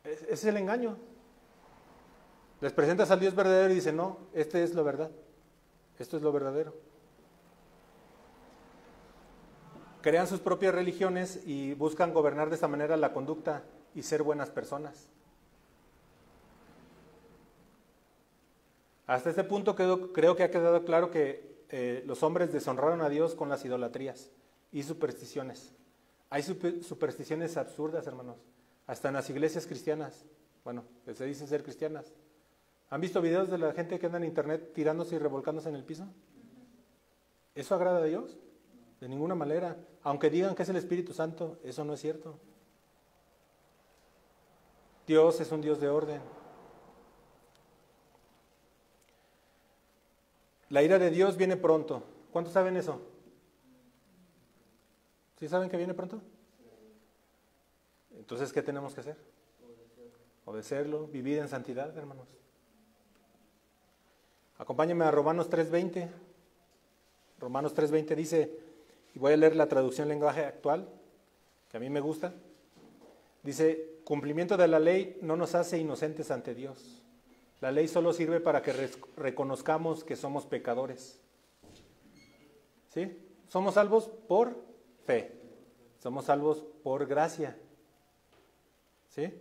es el engaño. Les presentas al Dios verdadero y dicen, no, este es la verdad, esto es lo verdadero. Crean sus propias religiones y buscan gobernar de esta manera la conducta y ser buenas personas. Hasta este punto creo que ha quedado claro que los hombres deshonraron a Dios con las idolatrías y supersticiones. Hay supersticiones absurdas, hermanos, hasta en las iglesias cristianas, bueno, que se dicen ser cristianas. ¿Han visto videos de la gente que anda en internet tirándose y revolcándose en el piso? ¿Eso agrada a Dios? De ninguna manera. Aunque digan que es el Espíritu Santo, eso no es cierto. Dios es un Dios de orden. La ira de Dios viene pronto. ¿Cuántos saben eso? ¿Sí saben que viene pronto? Entonces, ¿qué tenemos que hacer? Obedecerlo, vivir en santidad, hermanos. Acompáñenme a Romanos 3:20. Romanos 3:20 dice, y voy a leer la traducción lenguaje actual, que a mí me gusta. Dice, cumplimiento de la ley no nos hace inocentes ante Dios. La ley solo sirve para que reconozcamos que somos pecadores. ¿Sí? Somos salvos por fe. Somos salvos por gracia. ¿Sí?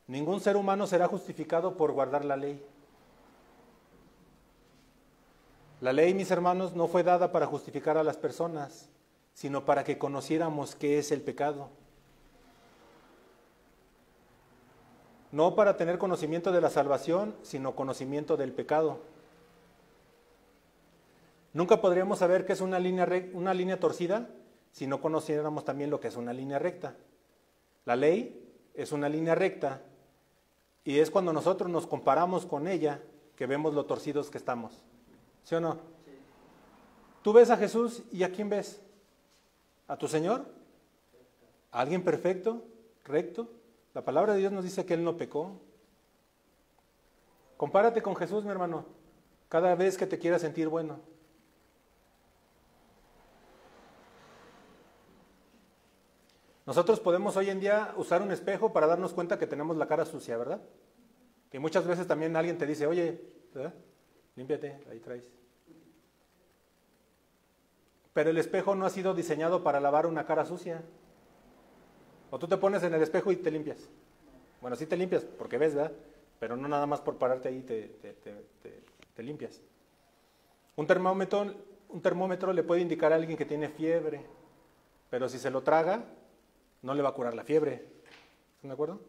Ningún ser humano será justificado por guardar la ley. La ley, mis hermanos, no fue dada para justificar a las personas, sino para que conociéramos qué es el pecado no para tener conocimiento de la salvación, sino conocimiento del pecado. Nunca podríamos saber qué es una línea torcida si no conociéramos también lo que es una línea recta. La ley es una línea recta y es cuando nosotros nos comparamos con ella que vemos lo torcidos que estamos. ¿Sí o no? Sí. Tú ves a Jesús y ¿a quién ves? ¿A tu Señor? ¿A alguien perfecto, recto? La palabra de Dios nos dice que Él no pecó. Compárate con Jesús, mi hermano, cada vez que te quieras sentir bueno. Nosotros podemos hoy en día usar un espejo para darnos cuenta que tenemos la cara sucia, ¿verdad? Y muchas veces también alguien te dice, oye, ¿verdad? Límpiate, ahí traes. Pero el espejo no ha sido diseñado para lavar una cara sucia. O tú te pones en el espejo y te limpias. Bueno, sí te limpias porque ves, ¿verdad? Pero no nada más por pararte ahí te limpias. Un termómetro le puede indicar a alguien que tiene fiebre, pero si se lo traga, no le va a curar la fiebre. ¿Están de acuerdo?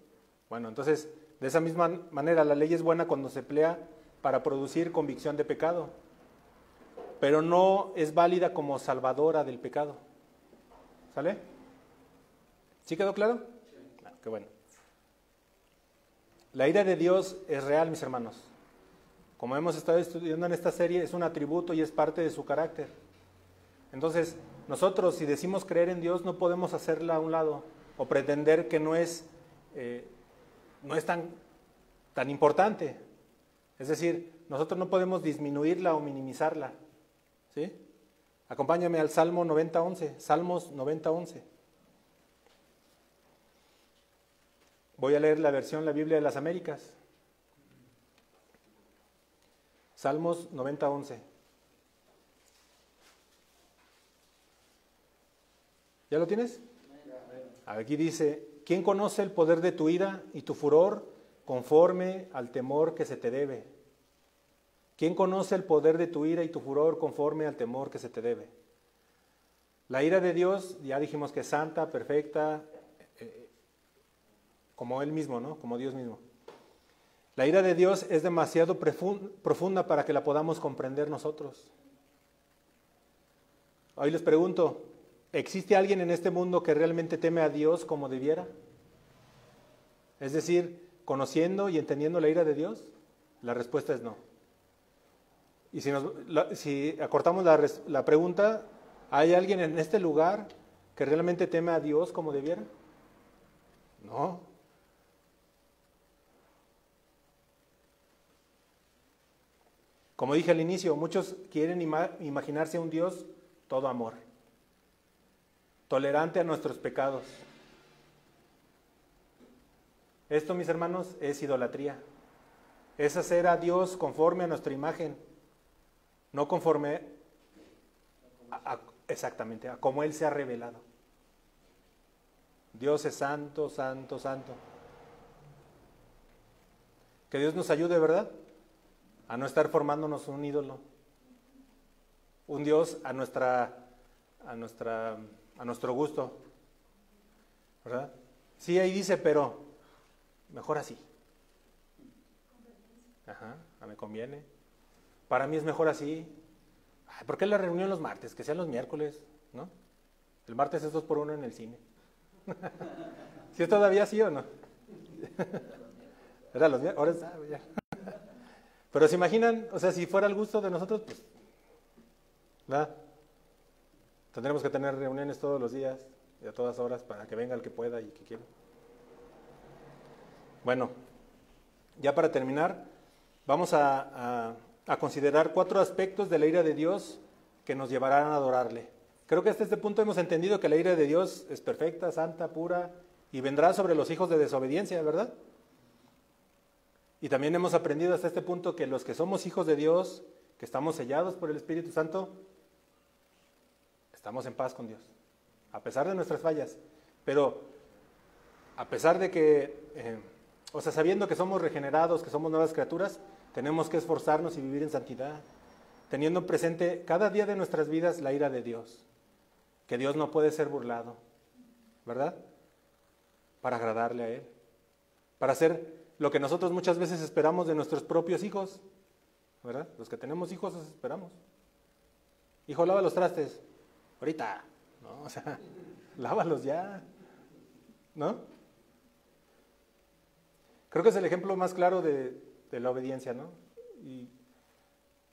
Bueno, entonces, de esa misma manera, la ley es buena cuando se emplea para producir convicción de pecado, pero no es válida como salvadora del pecado. ¿Sale? ¿Sí quedó claro? Sí. Ah, qué bueno. La ira de Dios es real, mis hermanos. Como hemos estado estudiando en esta serie, es un atributo y es parte de su carácter. Entonces, nosotros, si decimos creer en Dios, no podemos hacerla a un lado o pretender que no es tan importante. Es decir, nosotros no podemos disminuirla o minimizarla. ¿Sí? Acompáñame al Salmo 90:11. Salmos 90:11. Voy a leer la versión, la Biblia de las Américas. Salmos 90:11. ¿Ya lo tienes? Aquí dice, ¿quién conoce el poder de tu ira y tu furor conforme al temor que se te debe? ¿Quién conoce el poder de tu ira y tu furor conforme al temor que se te debe? La ira de Dios, ya dijimos que es santa, perfecta, como Él mismo, ¿no? Como Dios mismo. La ira de Dios es demasiado profunda para que la podamos comprender nosotros. Hoy les pregunto, ¿existe alguien en este mundo que realmente teme a Dios como debiera? Es decir, conociendo y entendiendo la ira de Dios, la respuesta es no. Y si acortamos la pregunta, ¿hay alguien en este lugar que realmente teme a Dios como debiera? No. Como dije al inicio, muchos quieren imaginarse un Dios todo amor, tolerante a nuestros pecados. Esto, mis hermanos, es idolatría. Es hacer a Dios conforme a nuestra imagen, no conforme exactamente a cómo Él se ha revelado. Dios es santo, santo, santo. Que Dios nos ayude, ¿verdad? A no estar formándonos un ídolo, un Dios a nuestro gusto, ¿verdad? Sí, ahí dice, pero mejor así. Ajá, me conviene. Para mí es mejor así. Ay, ¿por qué la reunión los martes? Que sean los miércoles, ¿no? El martes es 2x1 en el cine. ¿Sí es todavía así o no? Era los miércoles, ahora ya. Pero se imaginan, o sea, si fuera el gusto de nosotros, pues, ¿verdad? Tendremos que tener reuniones todos los días y a todas horas para que venga el que pueda y que quiera. Bueno, ya para terminar, vamos a considerar 4 aspectos de la ira de Dios que nos llevarán a adorarle. Creo que hasta este punto hemos entendido que la ira de Dios es perfecta, santa, pura y vendrá sobre los hijos de desobediencia, ¿verdad? Y también hemos aprendido hasta este punto que los que somos hijos de Dios, que estamos sellados por el Espíritu Santo, estamos en paz con Dios, a pesar de nuestras fallas. Pero a pesar de que, sabiendo que somos regenerados, que somos nuevas criaturas, tenemos que esforzarnos y vivir en santidad, teniendo presente cada día de nuestras vidas la ira de Dios, que Dios no puede ser burlado, ¿verdad? Para agradarle a Él, para ser lo que nosotros muchas veces esperamos de nuestros propios hijos, ¿verdad? Los que tenemos hijos eso esperamos. Hijo, lava los trastes. Ahorita, ¿no? O sea, lávalos ya, ¿no? Creo que es el ejemplo más claro de la obediencia, ¿no? Y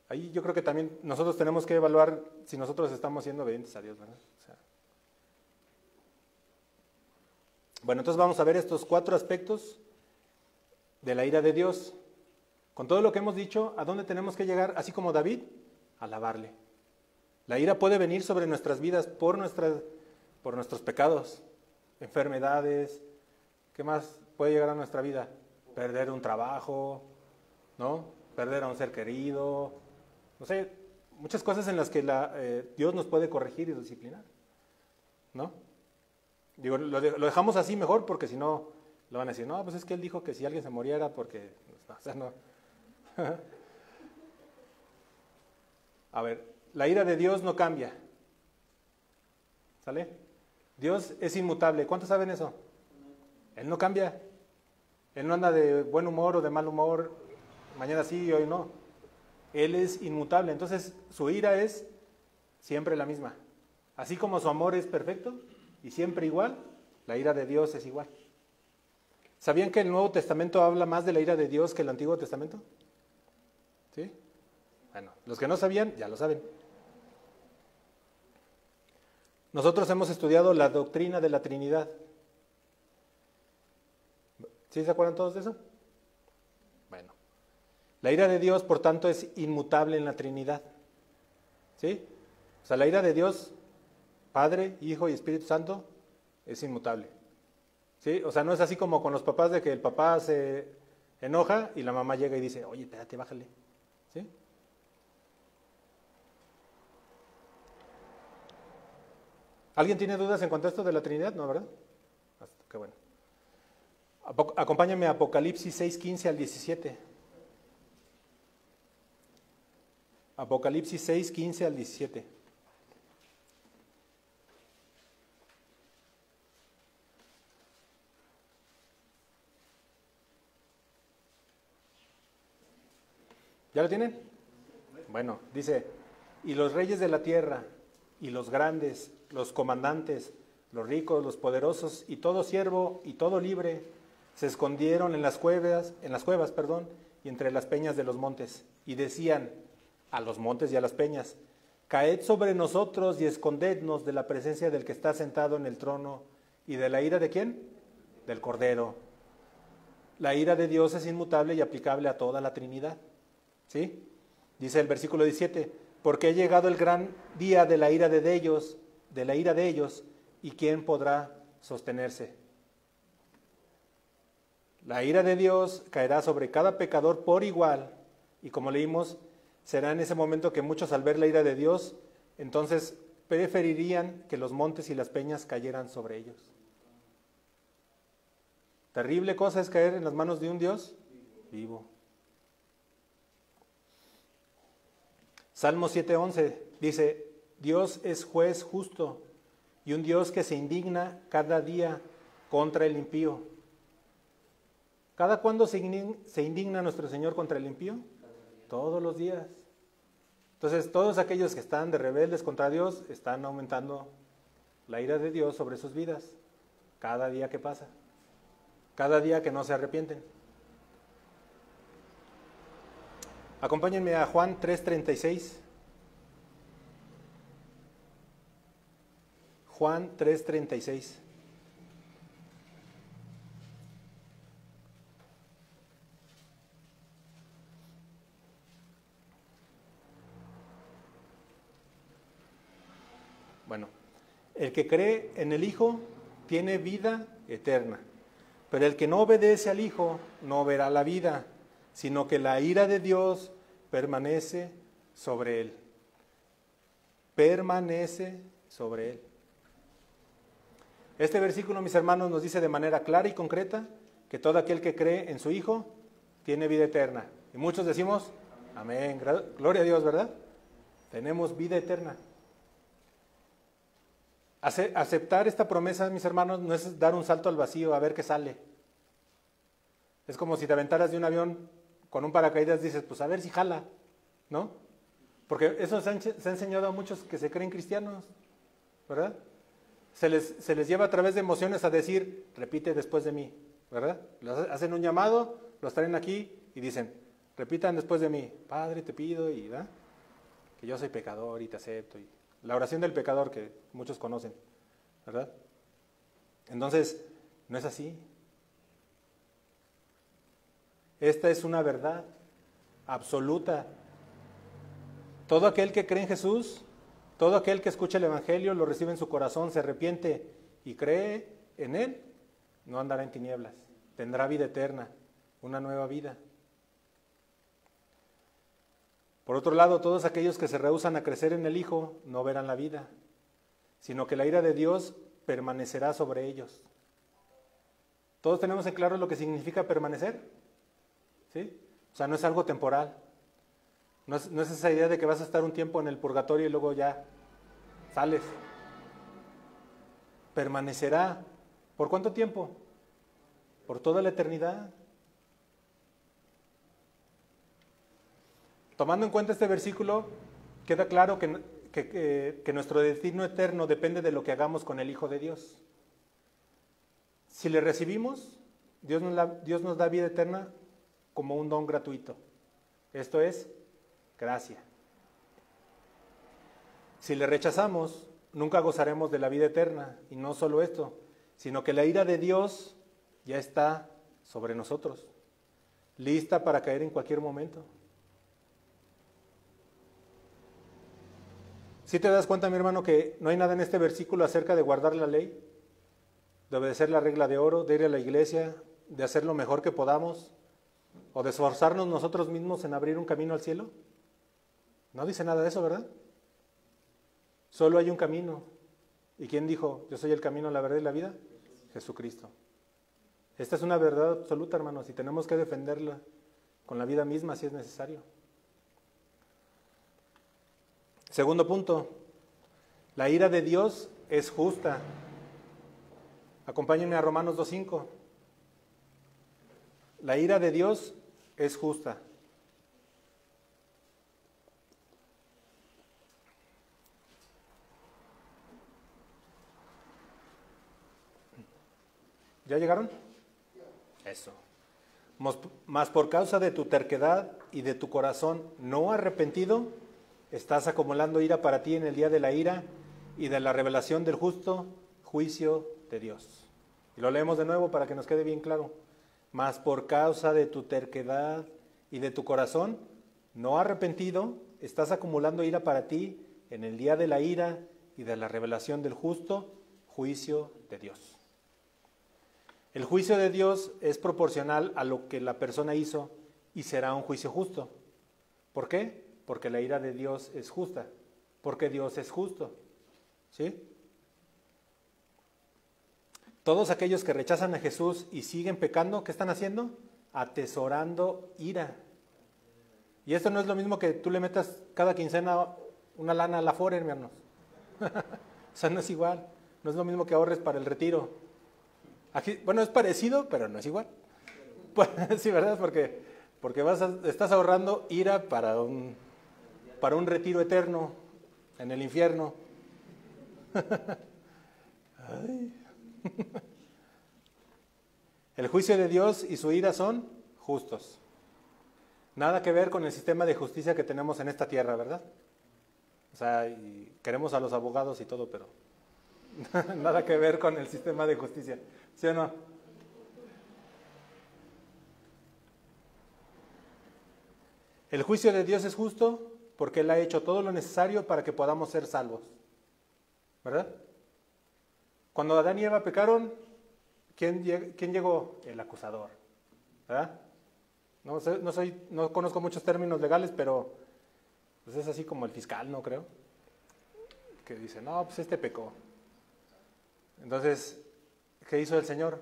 ahí yo creo que también nosotros tenemos que evaluar si nosotros estamos siendo obedientes a Dios, ¿verdad? O sea, bueno, entonces vamos a ver estos 4 aspectos de la ira de Dios. Con todo lo que hemos dicho, ¿a dónde tenemos que llegar? Así como David, a alabarle. La ira puede venir sobre nuestras vidas por nuestros pecados, enfermedades. ¿Qué más puede llegar a nuestra vida? Perder un trabajo, ¿no? Perder a un ser querido, no sé, muchas cosas en las que Dios nos puede corregir y disciplinar, ¿no? Digo, lo dejamos así mejor porque si no, lo van a decir, no, pues es que él dijo que si alguien se muriera porque, o sea, no. A ver, la ira de Dios no cambia, ¿sale? Dios es inmutable, ¿cuántos saben eso? Él no cambia, Él no anda de buen humor o de mal humor, mañana sí y hoy no. Él es inmutable, entonces su ira es siempre la misma. Así como su amor es perfecto y siempre igual, la ira de Dios es igual. ¿Sabían que el Nuevo Testamento habla más de la ira de Dios que el Antiguo Testamento? ¿Sí? Bueno, los que no sabían, ya lo saben. Nosotros hemos estudiado la doctrina de la Trinidad. ¿Sí se acuerdan todos de eso? Bueno. La ira de Dios, por tanto, es inmutable en la Trinidad. ¿Sí? O sea, la ira de Dios, Padre, Hijo y Espíritu Santo, es inmutable. ¿Sí? O sea, no es así como con los papás de que el papá se enoja y la mamá llega y dice, oye, espérate, bájale. ¿Sí? ¿Alguien tiene dudas en cuanto a esto de la Trinidad? No, ¿verdad? Qué bueno. Acompáñame a Apocalipsis 6:15 al 17. Apocalipsis 6:15 al 17. ¿Ya lo tienen? Bueno, dice, y los reyes de la tierra, y los grandes, los comandantes, los ricos, los poderosos, y todo siervo y todo libre, se escondieron en las cuevas, y entre las peñas de los montes, y decían a los montes y a las peñas, caed sobre nosotros y escondednos de la presencia del que está sentado en el trono, y de la ira ¿de quién? Del Cordero. La ira de Dios es inmutable y aplicable a toda la Trinidad. ¿Sí? Dice el versículo 17, porque ha llegado el gran día de la ira de ellos, y ¿quién podrá sostenerse? La ira de Dios caerá sobre cada pecador por igual, y como leímos, será en ese momento que muchos al ver la ira de Dios, entonces preferirían que los montes y las peñas cayeran sobre ellos. Terrible cosa es caer en las manos de un Dios vivo. Salmo 7:11 dice, Dios es juez justo y un Dios que se indigna cada día contra el impío. ¿Cada cuándo se indigna nuestro Señor contra el impío? Todos los días. Entonces, todos aquellos que están de rebeldes contra Dios están aumentando la ira de Dios sobre sus vidas. Cada día que pasa. Cada día que no se arrepienten. Acompáñenme a Juan 3:36. Juan 3:36. Bueno, el que cree en el Hijo tiene vida eterna, pero el que no obedece al Hijo no verá la vida, sino que la ira de Dios permanece sobre él. Permanece sobre él. Este versículo, mis hermanos, nos dice de manera clara y concreta que todo aquel que cree en su Hijo tiene vida eterna. Y muchos decimos, amén, gloria a Dios, ¿verdad? Tenemos vida eterna. Aceptar esta promesa, mis hermanos, no es dar un salto al vacío a ver qué sale. Es como si te aventaras de un avión con un paracaídas, dices, pues a ver si jala, ¿no? Porque eso se ha enseñado a muchos que se creen cristianos, ¿verdad? Se les lleva a través de emociones a decir, repite después de mí, ¿verdad? Hacen un llamado, los traen aquí y dicen, repitan después de mí, Padre, te pido, y ¿verdad? Que yo soy pecador y te acepto. Y la oración del pecador que muchos conocen, ¿verdad? Entonces, no es así. Esta es una verdad absoluta. Todo aquel que cree en Jesús, todo aquel que escucha el Evangelio, lo recibe en su corazón, se arrepiente y cree en Él, no andará en tinieblas, tendrá vida eterna, una nueva vida. Por otro lado, todos aquellos que se rehúsan a crecer en el Hijo no verán la vida, sino que la ira de Dios permanecerá sobre ellos. ¿Todos tenemos en claro lo que significa permanecer? ¿Sí? O sea, no es algo temporal. No es esa idea de que vas a estar un tiempo en el purgatorio y luego ya sales. Permanecerá. ¿Por cuánto tiempo? Por toda la eternidad. Tomando en cuenta este versículo, queda claro que nuestro destino eterno depende de lo que hagamos con el Hijo de Dios. Si le recibimos, Dios nos da vida eterna como un don gratuito. Esto es gracia. Si le rechazamos, nunca gozaremos de la vida eterna. Y no solo esto, sino que la ira de Dios ya está sobre nosotros, lista para caer en cualquier momento. ¿Sí te das cuenta, mi hermano, que no hay nada en este versículo acerca de guardar la ley, de obedecer la regla de oro, de ir a la iglesia, de hacer lo mejor que podamos, o de esforzarnos nosotros mismos en abrir un camino al cielo? No dice nada de eso, ¿verdad? Solo hay un camino. ¿Y quién dijo, yo soy el camino, la verdad y la vida? Jesucristo. Esta es una verdad absoluta, hermanos, y tenemos que defenderla con la vida misma si es necesario. Segundo punto, la ira de Dios es justa. Acompáñenme a Romanos 2:5. La ira de Dios es justa. ¿Ya llegaron? Eso. Mas por causa de tu terquedad y de tu corazón no arrepentido, estás acumulando ira para ti en el día de la ira y de la revelación del justo juicio de Dios. Y lo leemos de nuevo para que nos quede bien claro. Mas por causa de tu terquedad y de tu corazón no arrepentido, estás acumulando ira para ti en el día de la ira y de la revelación del justo juicio de Dios. El juicio de Dios es proporcional a lo que la persona hizo y será un juicio justo. ¿Por qué? Porque la ira de Dios es justa, porque Dios es justo. ¿Sí? Todos aquellos que rechazan a Jesús y siguen pecando, ¿qué están haciendo? Atesorando ira. Y esto no es lo mismo que tú le metas cada quincena una lana a la Afore, hermanos. O sea, no es igual. No es lo mismo que ahorres para el retiro. Aquí, bueno, es parecido, pero no es igual. Pues, sí, ¿verdad? Porque estás ahorrando ira para un retiro eterno en el infierno. Ay. El juicio de Dios y su ira son justos. Nada que ver con el sistema de justicia que tenemos en esta tierra, ¿verdad? O sea, y queremos a los abogados y todo, pero nada que ver con el sistema de justicia. ¿Sí o no? El juicio de Dios es justo porque Él ha hecho todo lo necesario para que podamos ser salvos. ¿Verdad? Cuando Adán y Eva pecaron, ¿quién llegó? El acusador. ¿Verdad? No conozco muchos términos legales, pero pues es así como el fiscal, ¿no? Creo. Que dice, no, pues este pecó. Entonces, ¿qué hizo el Señor?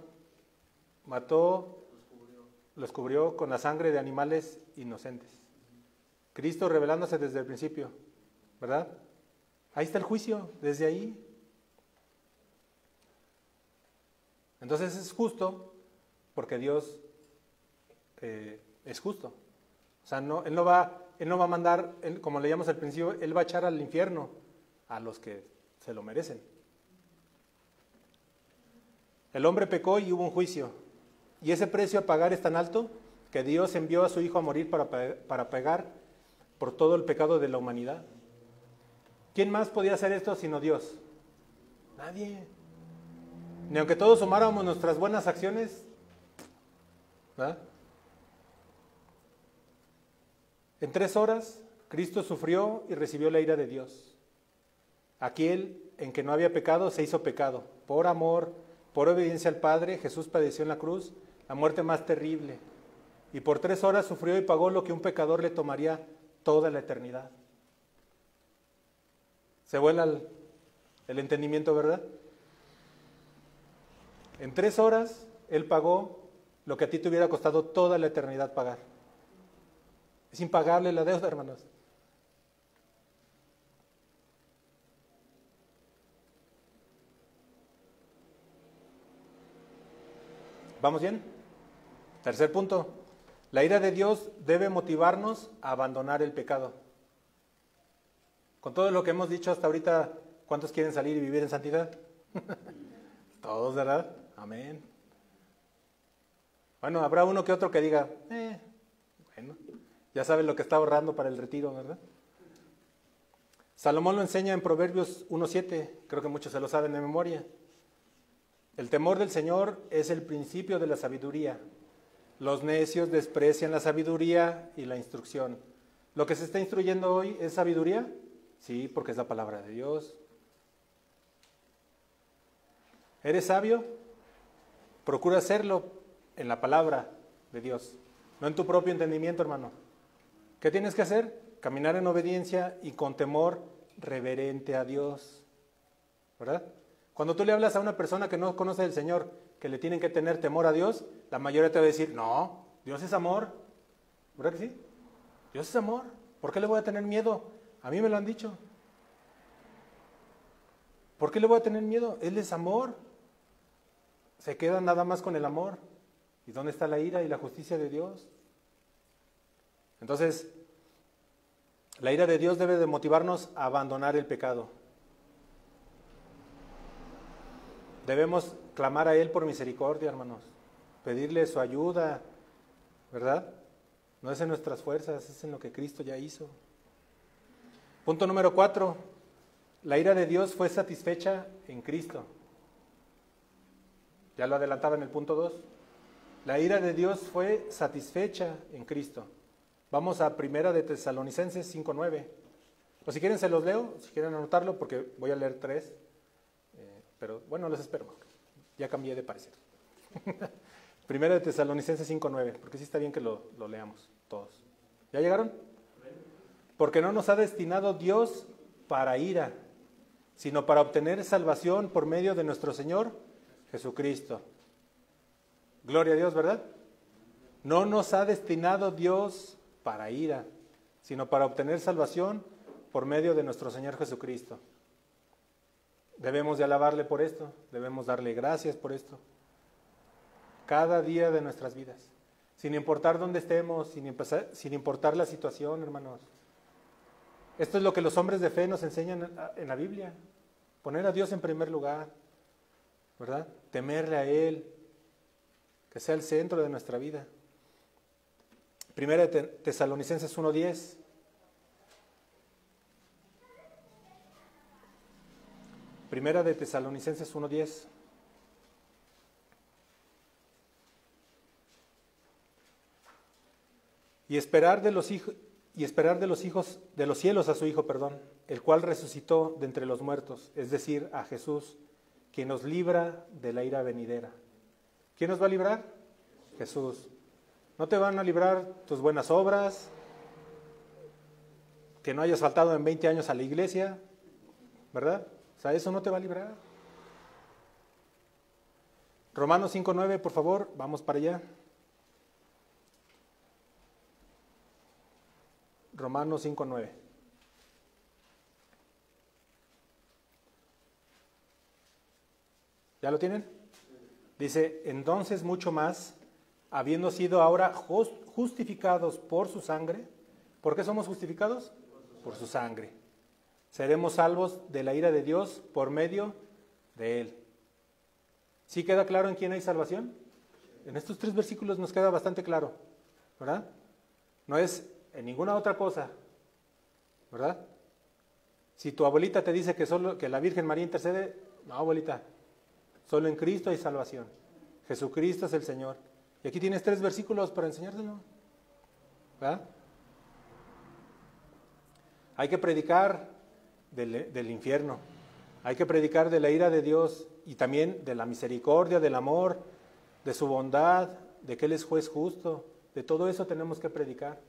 Mató, los cubrió con la sangre de animales inocentes. Cristo revelándose desde el principio, ¿verdad? Ahí está el juicio, desde ahí. Entonces es justo porque Dios es justo. O sea, él no va a mandar, como leíamos al principio, Él va a echar al infierno a los que se lo merecen. El hombre pecó y hubo un juicio. Y ese precio a pagar es tan alto que Dios envió a su Hijo a morir para pagar por todo el pecado de la humanidad. ¿Quién más podía hacer esto sino Dios? Nadie. Ni aunque todos sumáramos nuestras buenas acciones, ¿verdad? En 3 horas, Cristo sufrió y recibió la ira de Dios. Aquel en que no había pecado se hizo pecado. Por amor, por obediencia al Padre, Jesús padeció en la cruz la muerte más terrible. Y por 3 horas sufrió y pagó lo que un pecador le tomaría toda la eternidad. Se vuela el entendimiento, ¿verdad? En 3 horas, Él pagó lo que a ti te hubiera costado toda la eternidad pagar. Es impagable la deuda, hermanos. ¿Vamos bien? Tercer punto. La ira de Dios debe motivarnos a abandonar el pecado. Con todo lo que hemos dicho hasta ahorita, ¿cuántos quieren salir y vivir en santidad? Todos, ¿verdad? Amén. Bueno, habrá uno que otro que diga, bueno, ya sabe lo que está ahorrando para el retiro, ¿verdad? Salomón lo enseña en Proverbios 1:7, creo que muchos se lo saben de memoria. El temor del Señor es el principio de la sabiduría. Los necios desprecian la sabiduría y la instrucción. ¿Lo que se está instruyendo hoy es sabiduría? Sí, porque es la palabra de Dios. ¿Eres sabio? Procura hacerlo en la palabra de Dios, no en tu propio entendimiento, hermano. ¿Qué tienes que hacer? Caminar en obediencia y con temor reverente a Dios, ¿verdad? Cuando tú le hablas a una persona que no conoce del Señor, que le tienen que tener temor a Dios, la mayoría te va a decir, no, Dios es amor. ¿Verdad que sí? Dios es amor. ¿Por qué le voy a tener miedo? A mí me lo han dicho. ¿Por qué le voy a tener miedo? Él es amor. Se quedan nada más con el amor. ¿Y dónde está la ira y la justicia de Dios? Entonces, la ira de Dios debe de motivarnos a abandonar el pecado. Debemos clamar a Él por misericordia, hermanos. Pedirle su ayuda, ¿verdad? No es en nuestras fuerzas, es en lo que Cristo ya hizo. Punto número 4. La ira de Dios fue satisfecha en Cristo. Ya lo adelantaba en el punto 2. La ira de Dios fue satisfecha en Cristo. Vamos a 1 de Tesalonicenses 5:9. O si quieren se los leo, si quieren anotarlo, porque voy a leer 3. Pero bueno, los espero. Ya cambié de parecer. 1 de Tesalonicenses 5:9, porque sí está bien que lo leamos todos. ¿Ya llegaron? Porque no nos ha destinado Dios para ira, sino para obtener salvación por medio de nuestro Señor Jesucristo. Gloria a Dios, ¿verdad? No nos ha destinado Dios para ira, sino para obtener salvación por medio de nuestro Señor Jesucristo. Debemos de alabarle por esto, debemos darle gracias por esto. Cada día de nuestras vidas, sin importar dónde estemos, sin importar la situación, hermanos. Esto es lo que los hombres de fe nos enseñan en la Biblia. Poner a Dios en primer lugar, ¿verdad? Temerle a Él, que sea el centro de nuestra vida. 1 de Tesalonicenses 1:10. Primera de Tesalonicenses 1:10. Y esperar de los hijos de los cielos a su Hijo, el cual resucitó de entre los muertos, es decir, a Jesús, quien nos libra de la ira venidera. ¿Quién nos va a librar? Jesús. No te van a librar tus buenas obras, que no hayas faltado en 20 años a la iglesia, ¿verdad? O sea, eso no te va a librar. Romanos 5:9, por favor, vamos para allá. Romanos 5:9. ¿Ya lo tienen? Dice, entonces mucho más, habiendo sido ahora justificados por su sangre. ¿Por qué somos justificados? Por su sangre. Seremos salvos de la ira de Dios por medio de Él. ¿Sí queda claro en quién hay salvación? En estos 3 versículos nos queda bastante claro, ¿verdad? No es en ninguna otra cosa, ¿verdad? Si tu abuelita te dice que la Virgen María intercede, no, abuelita, solo en Cristo hay salvación. Jesucristo es el Señor. Y aquí tienes 3 versículos para enseñárselo, ¿verdad? Hay que predicar del infierno, hay que predicar de la ira de Dios y también de la misericordia, del amor, de su bondad, de que Él es juez justo. De todo eso tenemos que predicar,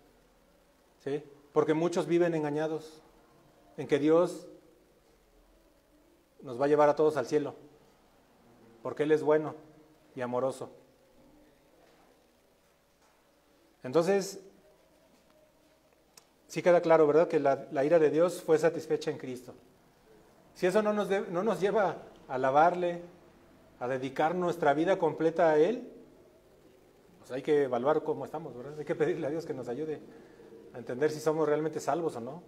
¿sí? Porque muchos viven engañados en que Dios nos va a llevar a todos al cielo, porque Él es bueno y amoroso. Entonces, sí queda claro, ¿verdad?, que la ira de Dios fue satisfecha en Cristo. Si eso no nos lleva a alabarle, a dedicar nuestra vida completa a Él, pues hay que evaluar cómo estamos, ¿verdad? Hay que pedirle a Dios que nos ayude a entender si somos realmente salvos o no.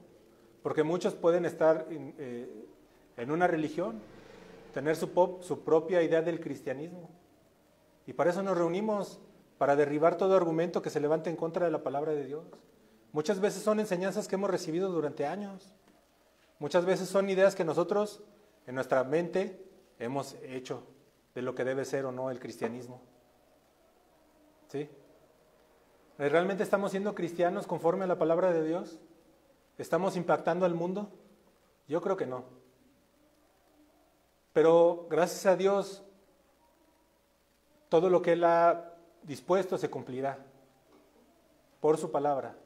Porque muchos pueden estar en una religión, tener su propia idea del cristianismo. Y para eso nos reunimos, para derribar todo argumento que se levante en contra de la palabra de Dios. Muchas veces son enseñanzas que hemos recibido durante años. Muchas veces son ideas que nosotros, en nuestra mente, hemos hecho de lo que debe ser o no el cristianismo. ¿Sí? ¿Realmente estamos siendo cristianos conforme a la palabra de Dios? ¿Estamos impactando al mundo? Yo creo que no. Pero gracias a Dios, todo lo que Él ha dispuesto se cumplirá por su palabra.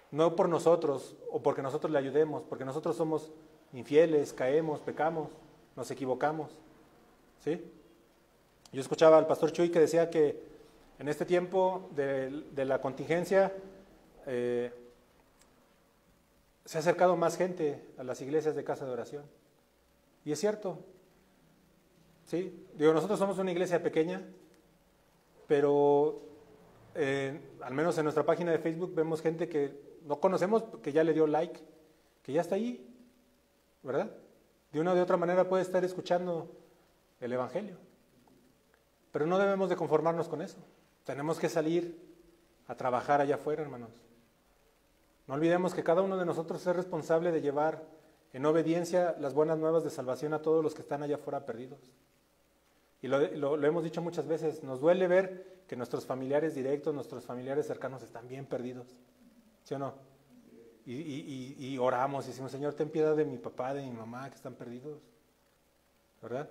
No por nosotros o porque nosotros le ayudemos, porque nosotros somos infieles, caemos, pecamos, nos equivocamos. ¿Sí? Yo escuchaba al pastor Chuy que decía que en este tiempo de la contingencia se ha acercado más gente a las iglesias de casa de oración. Y es cierto. ¿Sí? Digo, nosotros somos una iglesia pequeña, pero al menos en nuestra página de Facebook vemos gente que no conocemos, que ya le dio like, que ya está ahí, ¿verdad? De una o de otra manera puede estar escuchando el Evangelio. Pero no debemos de conformarnos con eso. Tenemos que salir a trabajar allá afuera, hermanos. No olvidemos que cada uno de nosotros es responsable de llevar en obediencia las buenas nuevas de salvación a todos los que están allá afuera perdidos. Y lo hemos dicho muchas veces, nos duele ver que nuestros familiares directos, nuestros familiares cercanos están bien perdidos. ¿Sí o no? Y oramos y decimos, Señor, ten piedad de mi papá, de mi mamá, que están perdidos. ¿Verdad?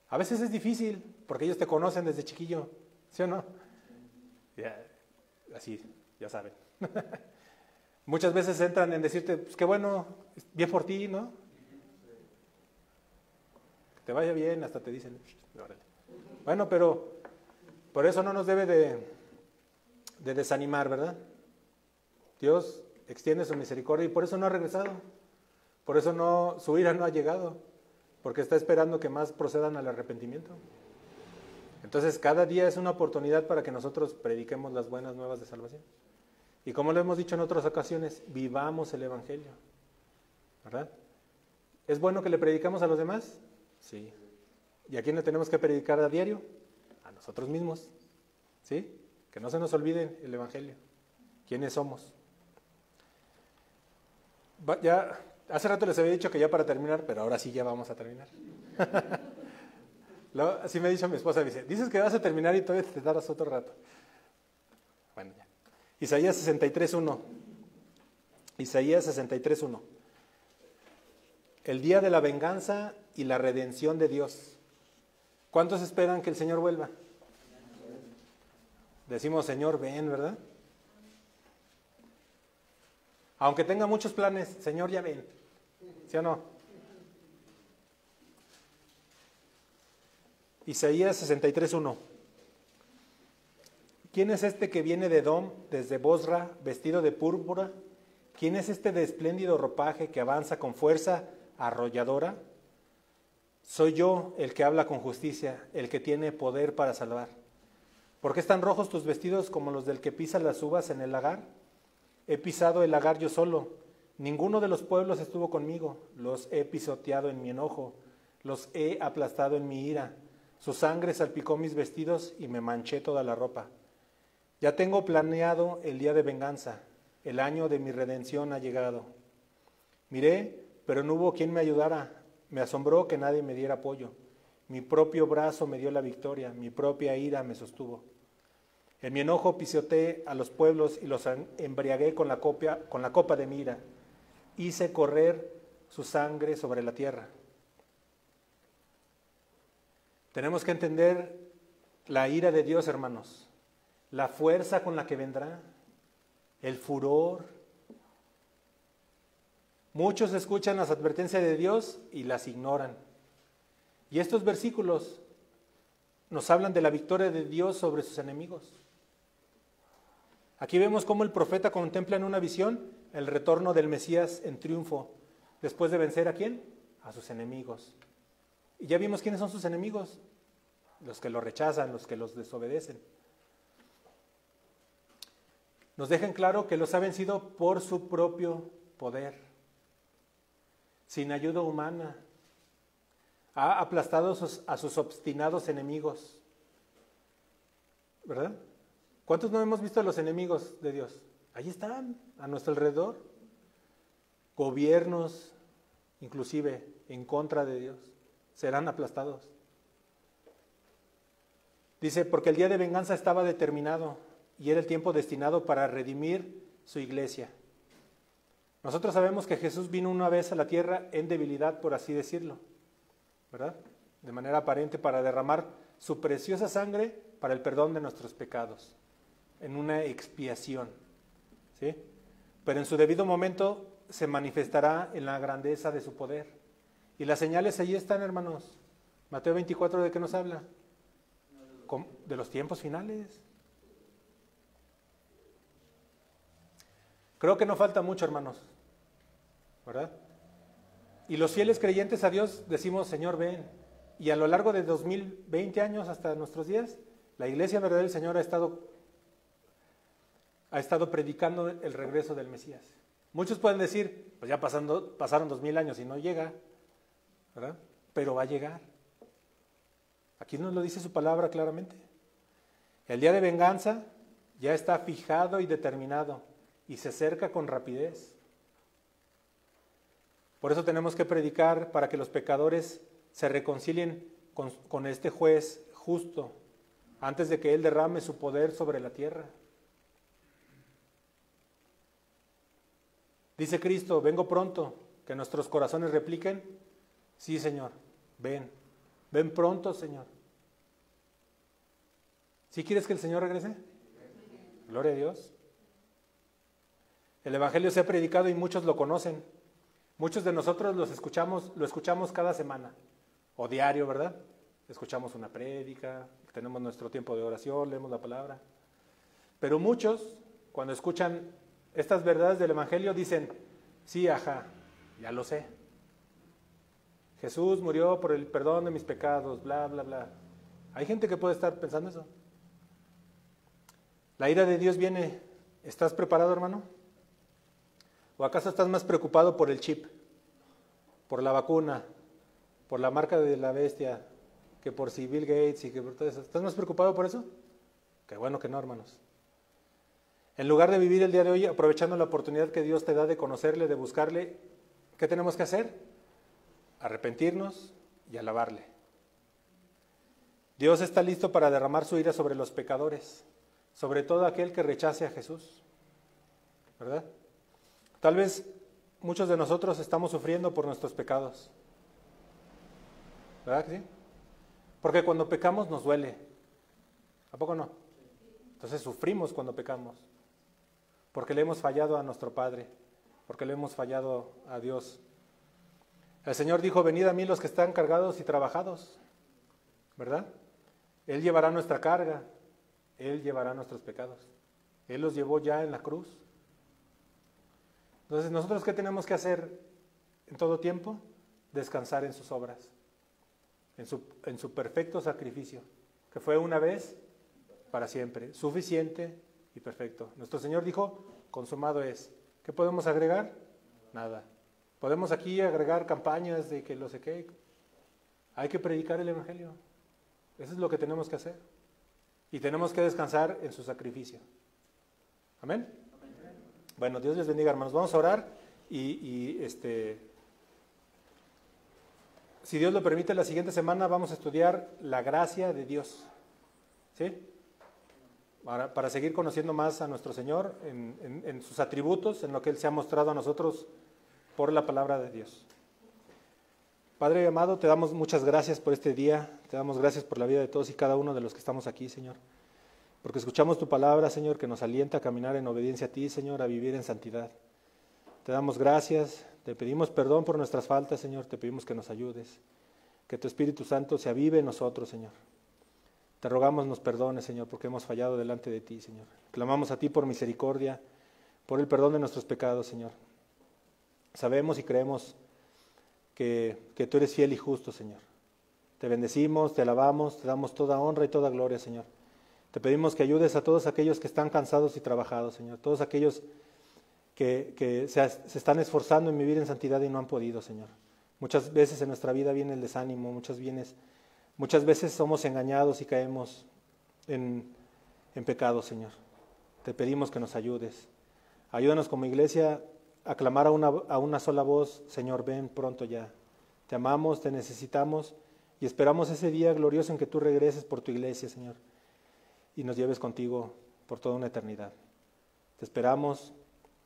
A veces es difícil, porque ellos te conocen desde chiquillo. ¿Sí o no? Ya, así, ya saben. Muchas veces entran en decirte, pues qué bueno, bien por ti, ¿no? Que te vaya bien, hasta te dicen, órale. Bueno, pero por eso no nos debe de desanimar, ¿verdad? Dios extiende su misericordia y por eso no ha regresado. Por eso su ira no ha llegado, porque está esperando que más procedan al arrepentimiento. Entonces, cada día es una oportunidad para que nosotros prediquemos las buenas nuevas de salvación. Y como lo hemos dicho en otras ocasiones, vivamos el Evangelio, ¿verdad? ¿Es bueno que le predicamos a los demás? Sí. ¿Y a quién le tenemos que predicar a diario? A nosotros mismos, ¿sí? Que no se nos olvide el Evangelio. ¿Quiénes somos? Ya, hace rato les había dicho que ya para terminar, pero ahora sí ya vamos a terminar. Así me ha dicho mi esposa, me dices que vas a terminar y todavía te darás otro rato. Bueno, ya. Isaías 63:1. Isaías 63:1. El día de la venganza y la redención de Dios. ¿Cuántos esperan que el Señor vuelva? Decimos, Señor, ven, ¿verdad? Aunque tenga muchos planes, Señor, ya ven. ¿Sí o no? Isaías 63:1. ¿Quién es este que viene de Edom, desde Bosra, vestido de púrpura? ¿Quién es este de espléndido ropaje que avanza con fuerza arrolladora? Soy yo el que habla con justicia, el que tiene poder para salvar. ¿Por qué están rojos tus vestidos como los del que pisa las uvas en el lagar? He pisado el lagar yo solo, ninguno de los pueblos estuvo conmigo, los he pisoteado en mi enojo, los he aplastado en mi ira, su sangre salpicó mis vestidos y me manché toda la ropa. Ya tengo planeado el día de venganza, el año de mi redención ha llegado. Miré, pero no hubo quien me ayudara, me asombró que nadie me diera apoyo. Mi propio brazo me dio la victoria, mi propia ira me sostuvo. En mi enojo pisoteé a los pueblos y los embriagué con la copa de mi ira. Hice correr su sangre sobre la tierra. Tenemos que entender la ira de Dios, hermanos, la fuerza con la que vendrá, el furor. Muchos escuchan las advertencias de Dios y las ignoran. Y estos versículos nos hablan de la victoria de Dios sobre sus enemigos. Aquí vemos cómo el profeta contempla en una visión el retorno del Mesías en triunfo, después de vencer ¿a quién? A sus enemigos. Y ya vimos quiénes son sus enemigos, los que lo rechazan, los que los desobedecen. Nos dejan claro que los ha vencido por su propio poder, sin ayuda humana. Ha aplastado a sus obstinados enemigos, ¿verdad? ¿Cuántos no hemos visto a los enemigos de Dios? Ahí están, a nuestro alrededor. Gobiernos, inclusive, en contra de Dios, serán aplastados. Dice, porque el día de venganza estaba determinado y era el tiempo destinado para redimir su iglesia. Nosotros sabemos que Jesús vino una vez a la tierra en debilidad, por así decirlo, ¿verdad? De manera aparente para derramar su preciosa sangre para el perdón de nuestros pecados, en una expiación, ¿sí? Pero en su debido momento se manifestará en la grandeza de su poder. Y las señales allí están, hermanos. Mateo 24, ¿de qué nos habla? De los tiempos finales. Creo que no falta mucho, hermanos, ¿verdad? Y los fieles creyentes a Dios decimos, Señor, ven. Y a lo largo de 2020 años hasta nuestros días, la iglesia verdadera del Señor ha estado predicando el regreso del Mesías. Muchos pueden decir, pues ya pasaron 2000 años y no llega, ¿verdad? Pero va a llegar. Aquí nos lo dice su palabra claramente. El día de venganza ya está fijado y determinado y se acerca con rapidez. Por eso tenemos que predicar para que los pecadores se reconcilien con este juez justo antes de que Él derrame su poder sobre la tierra. Dice Cristo, vengo pronto, que nuestros corazones repliquen, sí Señor, ven pronto Señor. ¿Sí quieres que el Señor regrese? Gloria a Dios. El Evangelio se ha predicado y muchos lo conocen. Muchos de nosotros lo escuchamos cada semana, o diario, ¿verdad? Escuchamos una prédica, tenemos nuestro tiempo de oración, leemos la palabra. Pero muchos, cuando escuchan estas verdades del Evangelio, dicen, sí, ajá, ya lo sé. Jesús murió por el perdón de mis pecados, bla, bla, bla. Hay gente que puede estar pensando eso. La ira de Dios viene. ¿Estás preparado, hermano? ¿O acaso estás más preocupado por el chip, por la vacuna, por la marca de la bestia, que por si Bill Gates y que por todo eso? ¿Estás más preocupado por eso? Qué bueno que no, hermanos. En lugar de vivir el día de hoy aprovechando la oportunidad que Dios te da de conocerle, de buscarle, ¿qué tenemos que hacer? Arrepentirnos y alabarle. Dios está listo para derramar su ira sobre los pecadores, sobre todo aquel que rechace a Jesús, ¿verdad? Tal vez muchos de nosotros estamos sufriendo por nuestros pecados, ¿verdad que sí? Porque cuando pecamos nos duele, ¿a poco no? Entonces sufrimos cuando pecamos, porque le hemos fallado a nuestro Padre, porque le hemos fallado a Dios. El Señor dijo, venid a mí los que están cargados y trabajados, ¿verdad? Él llevará nuestra carga, Él llevará nuestros pecados. Él los llevó ya en la cruz. Entonces, ¿nosotros qué tenemos que hacer en todo tiempo? Descansar en sus obras, en su perfecto sacrificio, que fue una vez para siempre, suficiente y perfecto. Nuestro Señor dijo, consumado es. ¿Qué podemos agregar? Nada. Podemos aquí agregar campañas de que lo sé qué. Hay que predicar el Evangelio. Eso es lo que tenemos que hacer. Y tenemos que descansar en su sacrificio. Amén. Bueno, Dios les bendiga, hermanos. Vamos a orar y si Dios lo permite, la siguiente semana vamos a estudiar la gracia de Dios. ¿Sí? Para seguir conociendo más a nuestro Señor en sus atributos, en lo que Él se ha mostrado a nosotros por la palabra de Dios. Padre amado, te damos muchas gracias por este día, te damos gracias por la vida de todos y cada uno de los que estamos aquí, Señor. Porque escuchamos tu palabra, Señor, que nos alienta a caminar en obediencia a ti, Señor, a vivir en santidad. Te damos gracias, te pedimos perdón por nuestras faltas, Señor, te pedimos que nos ayudes, que tu Espíritu Santo se avive en nosotros, Señor. Te rogamos nos perdones, Señor, porque hemos fallado delante de ti, Señor. Clamamos a ti por misericordia, por el perdón de nuestros pecados, Señor. Sabemos y creemos que tú eres fiel y justo, Señor. Te bendecimos, te alabamos, te damos toda honra y toda gloria, Señor. Te pedimos que ayudes a todos aquellos que están cansados y trabajados, Señor. Todos aquellos que se están esforzando en vivir en santidad y no han podido, Señor. Muchas veces en nuestra vida viene el desánimo, muchas veces somos engañados y caemos en pecado, Señor. Te pedimos que nos ayudes. Ayúdanos como iglesia a clamar a una sola voz, Señor, ven pronto ya. Te amamos, te necesitamos y esperamos ese día glorioso en que tú regreses por tu iglesia, Señor, y nos lleves contigo por toda una eternidad. Te esperamos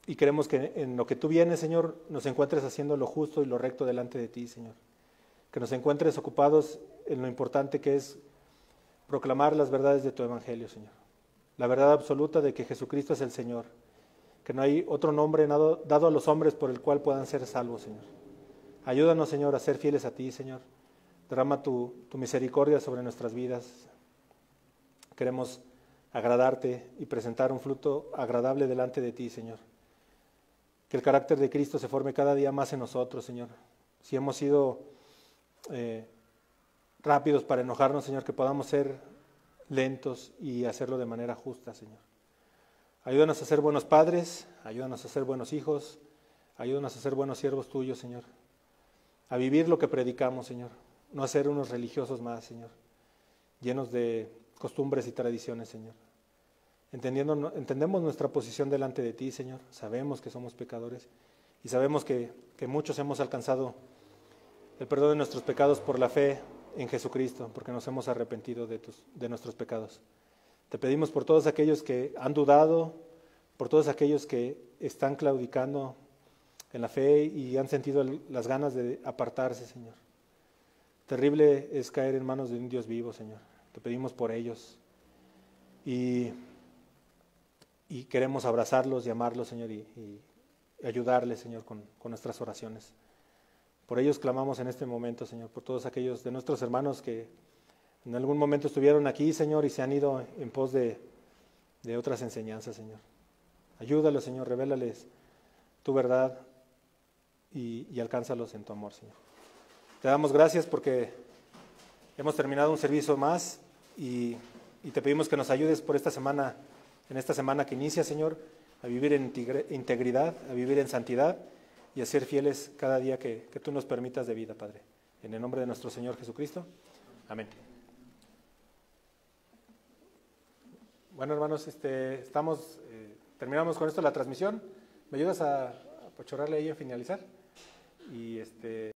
y queremos que en lo que tú vienes, Señor, nos encuentres haciendo lo justo y lo recto delante de ti, Señor. Que nos encuentres ocupados en lo importante que es proclamar las verdades de tu Evangelio, Señor. La verdad absoluta de que Jesucristo es el Señor, que no hay otro nombre dado a los hombres por el cual puedan ser salvos, Señor. Ayúdanos, Señor, a ser fieles a ti, Señor. Derrama tu misericordia sobre nuestras vidas. Queremos agradarte y presentar un fruto agradable delante de ti, Señor. Que el carácter de Cristo se forme cada día más en nosotros, Señor. Si hemos sido rápidos para enojarnos, Señor, que podamos ser lentos y hacerlo de manera justa, Señor. Ayúdanos a ser buenos padres, ayúdanos a ser buenos hijos, ayúdanos a ser buenos siervos tuyos, Señor. A vivir lo que predicamos, Señor. No a ser unos religiosos más, Señor, llenos de costumbres y tradiciones, Señor. Entendemos nuestra posición delante de ti, Señor. Sabemos que somos pecadores y sabemos que muchos hemos alcanzado el perdón de nuestros pecados por la fe en Jesucristo, porque nos hemos arrepentido de nuestros pecados. Te pedimos por todos aquellos que han dudado, por todos aquellos que están claudicando en la fe y han sentido las ganas de apartarse, Señor. Terrible es caer en manos de un Dios vivo, Señor. Te pedimos por ellos y queremos abrazarlos y amarlos, Señor, y ayudarles, Señor, con nuestras oraciones. Por ellos clamamos en este momento, Señor, por todos aquellos de nuestros hermanos que en algún momento estuvieron aquí, Señor, y se han ido en pos de otras enseñanzas, Señor. Ayúdalos, Señor, revélales tu verdad y alcánzalos en tu amor, Señor. Te damos gracias porque hemos terminado un servicio más y te pedimos que nos ayudes por esta semana, en esta semana que inicia, Señor, a vivir en integridad, a vivir en santidad y a ser fieles cada día que tú nos permitas de vida, Padre. En el nombre de nuestro Señor Jesucristo. Amén. Bueno, hermanos, terminamos con esto la transmisión. ¿Me ayudas a pochorrarle ahí a finalizar? Y